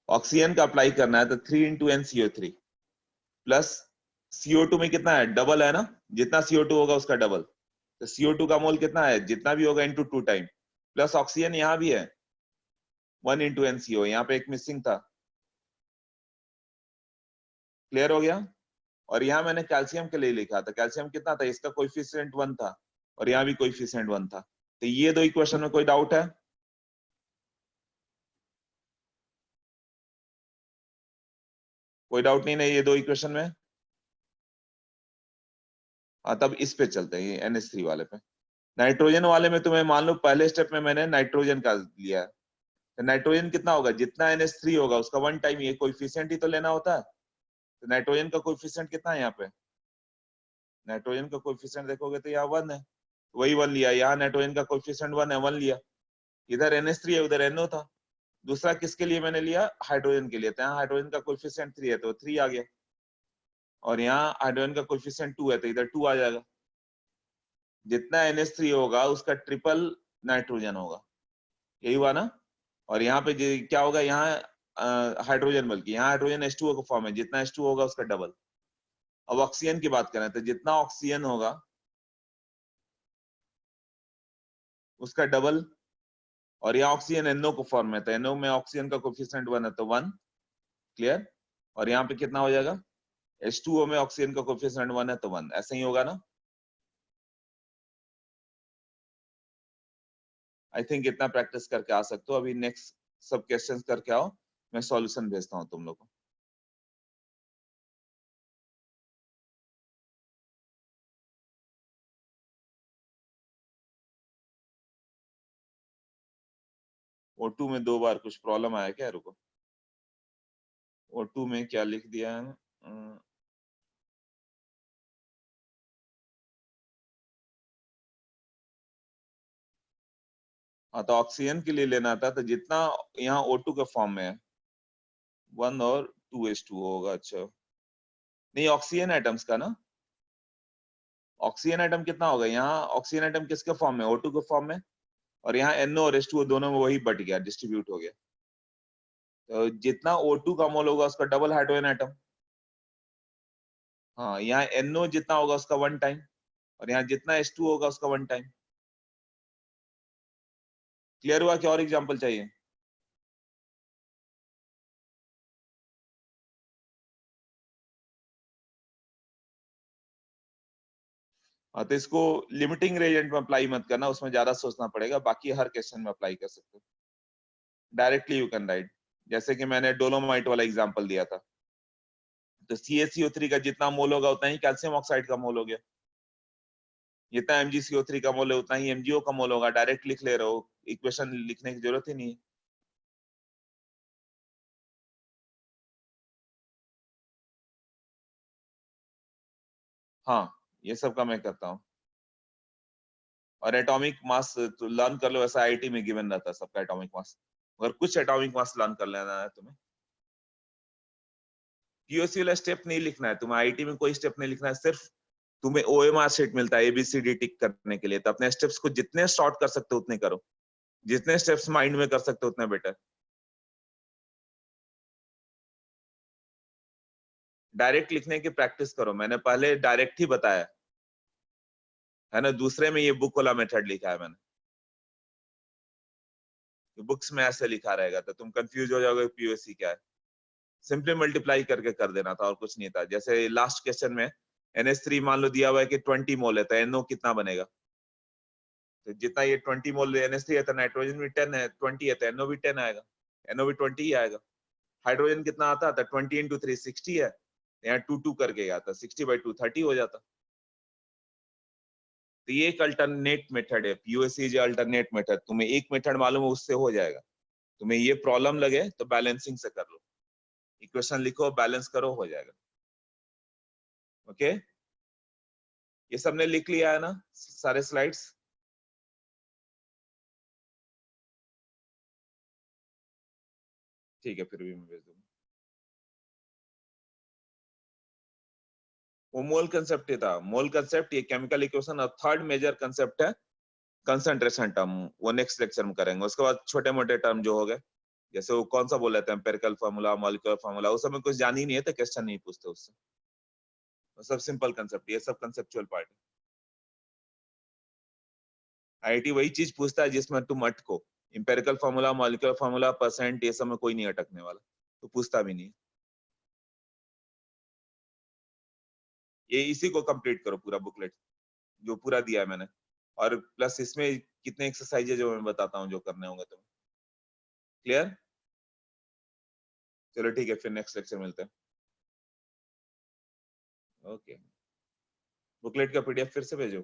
ऑक्सीजन का अप्लाई करना है तो 3 इंटू NCO3 प्लस CO2 में कितना है, डबल है ना, जितना CO2 होगा उसका डबल, तो CO2 का मोल कितना है, जितना भी होगा इंटू 2 टाइम, प्लस ऑक्सीजन यहाँ भी है 1 इंटू NCO, यहाँ पे एक मिसिंग था, क्लियर हो गया। और यहाँ मैंने कैल्शियम के लिए लिखा था, कैल्शियम कितना था, इसका कोएफिशिएंट 1 था, और यहाँ भी कोएफिशिएंट 1 था, तो ये दो इक्वेशन में कोई डाउट है, कोई डाउट नहीं ना ये दो इक्वेशन में। हाँ तब इस पे चलते हैं, NH3 वाले पे। नाइट्रोजन वाले में तुम्हें मान लो पहले स्टेप में मैंने नाइट्रोजन का लिया है, तो नाइट्रोजन कितना होगा, जितना NH3 होगा उसका 1 टाइम, ये कोएफिशिएंट ही तो लेना होता है, तो नाइट्रोजन का कोएफिशिएंट कितना है यहाँ पे, नाइट्रोजन का कोएफिशिएंट देखोगे तो यहाँ 1 है, वही 1 लिया, यहाँ नाइट्रोजन का कोएफिशिएंट 1 है, 1 लिया, इधर NH3 है उधर NO था। दूसरा किसके लिए मैंने लिया, हाइड्रोजन के लिए, तो यहाँ हाइड्रोजन का कोएफिशिएंट 3 है तो 3 आ गया, और यहाँ हाइड्रोजन का कोएफिशिएंट 2 है तो इधर 2 आ जाएगा, जितना NH3 होगा उसका ट्रिपल नाइट्रोजन होगा, यही हुआ ना। और यहाँ पे क्या होगा, यहाँ हाइड्रोजन, बल्कि यहाँ हाइड्रोजन H2O का फॉर्म है, जितना H2O होगा उसका डबल। अब ऑक्सीजन की बात करें तो जितना ऑक्सीजन होगा उसका डबल, और यहाँ ऑक्सीजन NO को फॉर्म है, तो NO में ऑक्सीजन का कोएफिशिएंट 1 है तो 1, क्लियर। और यहाँ पे कितना हो जाएगा, H2O में ऑक्सीजन का कोएफिशिएंट 1 है तो 1, ऐसा ही होगा ना। आई थिंक इतना प्रैक्टिस करके आ सकते हो। अभी नेक्स्ट सब क्वेश्चंस करके आओ, मैं सॉल्यूशन भेजता हूँ तुम लोग को। O2 में 2 बार कुछ प्रॉब्लम आया क्या? रुको, O2 में क्या लिख दिया है? हाँ, तो ऑक्सीजन के लिए लेना था, तो जितना यहाँ O2 के फॉर्म में है 1 और 2H2 होगा। अच्छा, नहीं ऑक्सीजन एटम्स का ना, ऑक्सीजन एटम कितना होगा यहाँ? ऑक्सीजन एटम किसके फॉर्म में? O2 के फॉर्म में, और यहाँ NO और H2O दोनों में वही बट गया, डिस्ट्रीब्यूट हो गया। तो जितना O2 का मोल होगा उसका डबल हाइड्रोजन एटम। हाँ, यहाँ NO जितना होगा उसका 1 टाइम, और यहाँ जितना H2 होगा उसका 1 टाइम। क्लियर हुआ? क्या और एग्जांपल चाहिए? हाँ, तो इसको लिमिटिंग रेजेंट में अप्लाई मत करना, उसमें ज्यादा सोचना पड़ेगा, बाकी हर क्वेश्चन में अप्लाई कर सकते हो। डायरेक्टली यू कैन राइट, जैसे कि मैंने डोलोमाइट वाला एग्जांपल दिया था, तो CaCO3 का जितना मोल होगा उतना ही कैल्शियम ऑक्साइड का मोल हो गया, जितना MgCO3 का मोल है उतना ही MgO का मोल होगा। डायरेक्ट लिख ले रहे हो, इक्वेशन लिखने की जरूरत ही नहीं है। हाँ, ये सब का मैं करता हूँ। और एटॉमिक मास तो लर्न कर लो, ऐसा IIT में गिवन रहता है सबका एटॉमिक मास, अगर कुछ एटॉमिक मास लर्न कर लेना है तुम्हें। POC वाला स्टेप नहीं लिखना है तुम्हें, IIT में कोई स्टेप नहीं लिखना है, सिर्फ तुम्हें OMR शीट मिलता है ABCD टिक करने के लिए, तो अपने स्टेप्स को जितने शॉर्ट कर सकते हो उतने करो, जितने स्टेप्स माइंड में कर सकते हो उतना बेटर। डायरेक्ट लिखने की प्रैक्टिस करो, मैंने पहले डायरेक्ट ही बताया है ना, दूसरे में ये बुक वाला मेथड लिखा है मैंने, बुक्स में ऐसे लिखा रहेगा तो तुम कंफ्यूज हो जाओगे POC क्या है। सिंपली मल्टीप्लाई करके कर देना था और कुछ नहीं था। जैसे लास्ट क्वेश्चन में NH3 मान लो दिया हुआ है कि 20 मोल है, तो NO कितना बनेगा? तो जितना ये 20 मोल NH3 है तो नाइट्रोजन भी 10 है, 20 है तो NO भी 10 आएगा, NO भी 20 ही आएगा। हाइड्रोजन कितना आता था? 20 into 3 60 है, यहाँ 2 2 करके आता, 60/2 30 हो जाता। तो ये एक अल्टरनेट मेथड है, POC इज अल्टरनेट मेथड। तुम्हें एक मेथड मालूम है उससे हो जाएगा, तुम्हें ये प्रॉब्लम लगे तो बैलेंसिंग से कर लो, इक्वेशन लिखो बैलेंस करो, हो जाएगा। ओके, ये सबने लिख लिया है ना सारे स्लाइड्स? ठीक है, फिर भी मैं भेज दूंगा। वो मोल कंसेप्ट ही था, मोल कंसेप्ट ये केमिकल इक्वेशन, और थर्ड मेजर कंसेप्ट है कंसंट्रेशन टर्म, वो नेक्स्ट लेक्चर में करेंगे। उसके बाद छोटे मोटे टर्म जो हो गए, जैसे वो कौन सा बोल रहे थे, एम्पिरिकल फार्मूला, मॉलिक्यूलर फार्मूला, उस समय कुछ जान ही नहीं है तो क्वेश्चन नहीं पूछते उससे, वो सब सिंपल कंसेप्ट, ये सब कंसेप्चुअल पार्ट है। IIT वही चीज पूछता है जिसमें तुम अटको, empirical formula, molecular formula, percent, ये सब में कोई नहीं अटकने वाला, तो पूछता भी नहीं। ये इसी को कंप्लीट करो पूरा बुकलेट जो पूरा दिया है मैंने, और प्लस इसमें कितने एक्सरसाइज है जो मैं बताता हूँ जो करने होंगे तुम्हें। क्लियर? चलो ठीक है, फिर नेक्स्ट लेक्चर मिलते हैं। ओके, बुकलेट का PDF फिर से भेजो।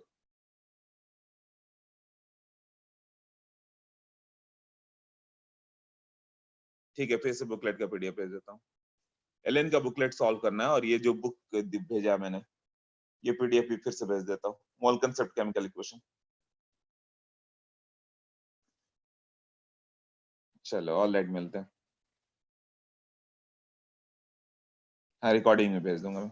ठीक है, फिर से बुकलेट का PDF भेज देता हूँ। एलन का बुकलेट सॉल्व करना है, और ये जो बुक भेजा मैंने ये PDF भी फिर से भेज देता हूँ, मोल कंसेप्ट केमिकल इक्वेशन। चलो ऑल राइट, मिलते हैं। हाँ, रिकॉर्डिंग में भेज दूंगा मैं।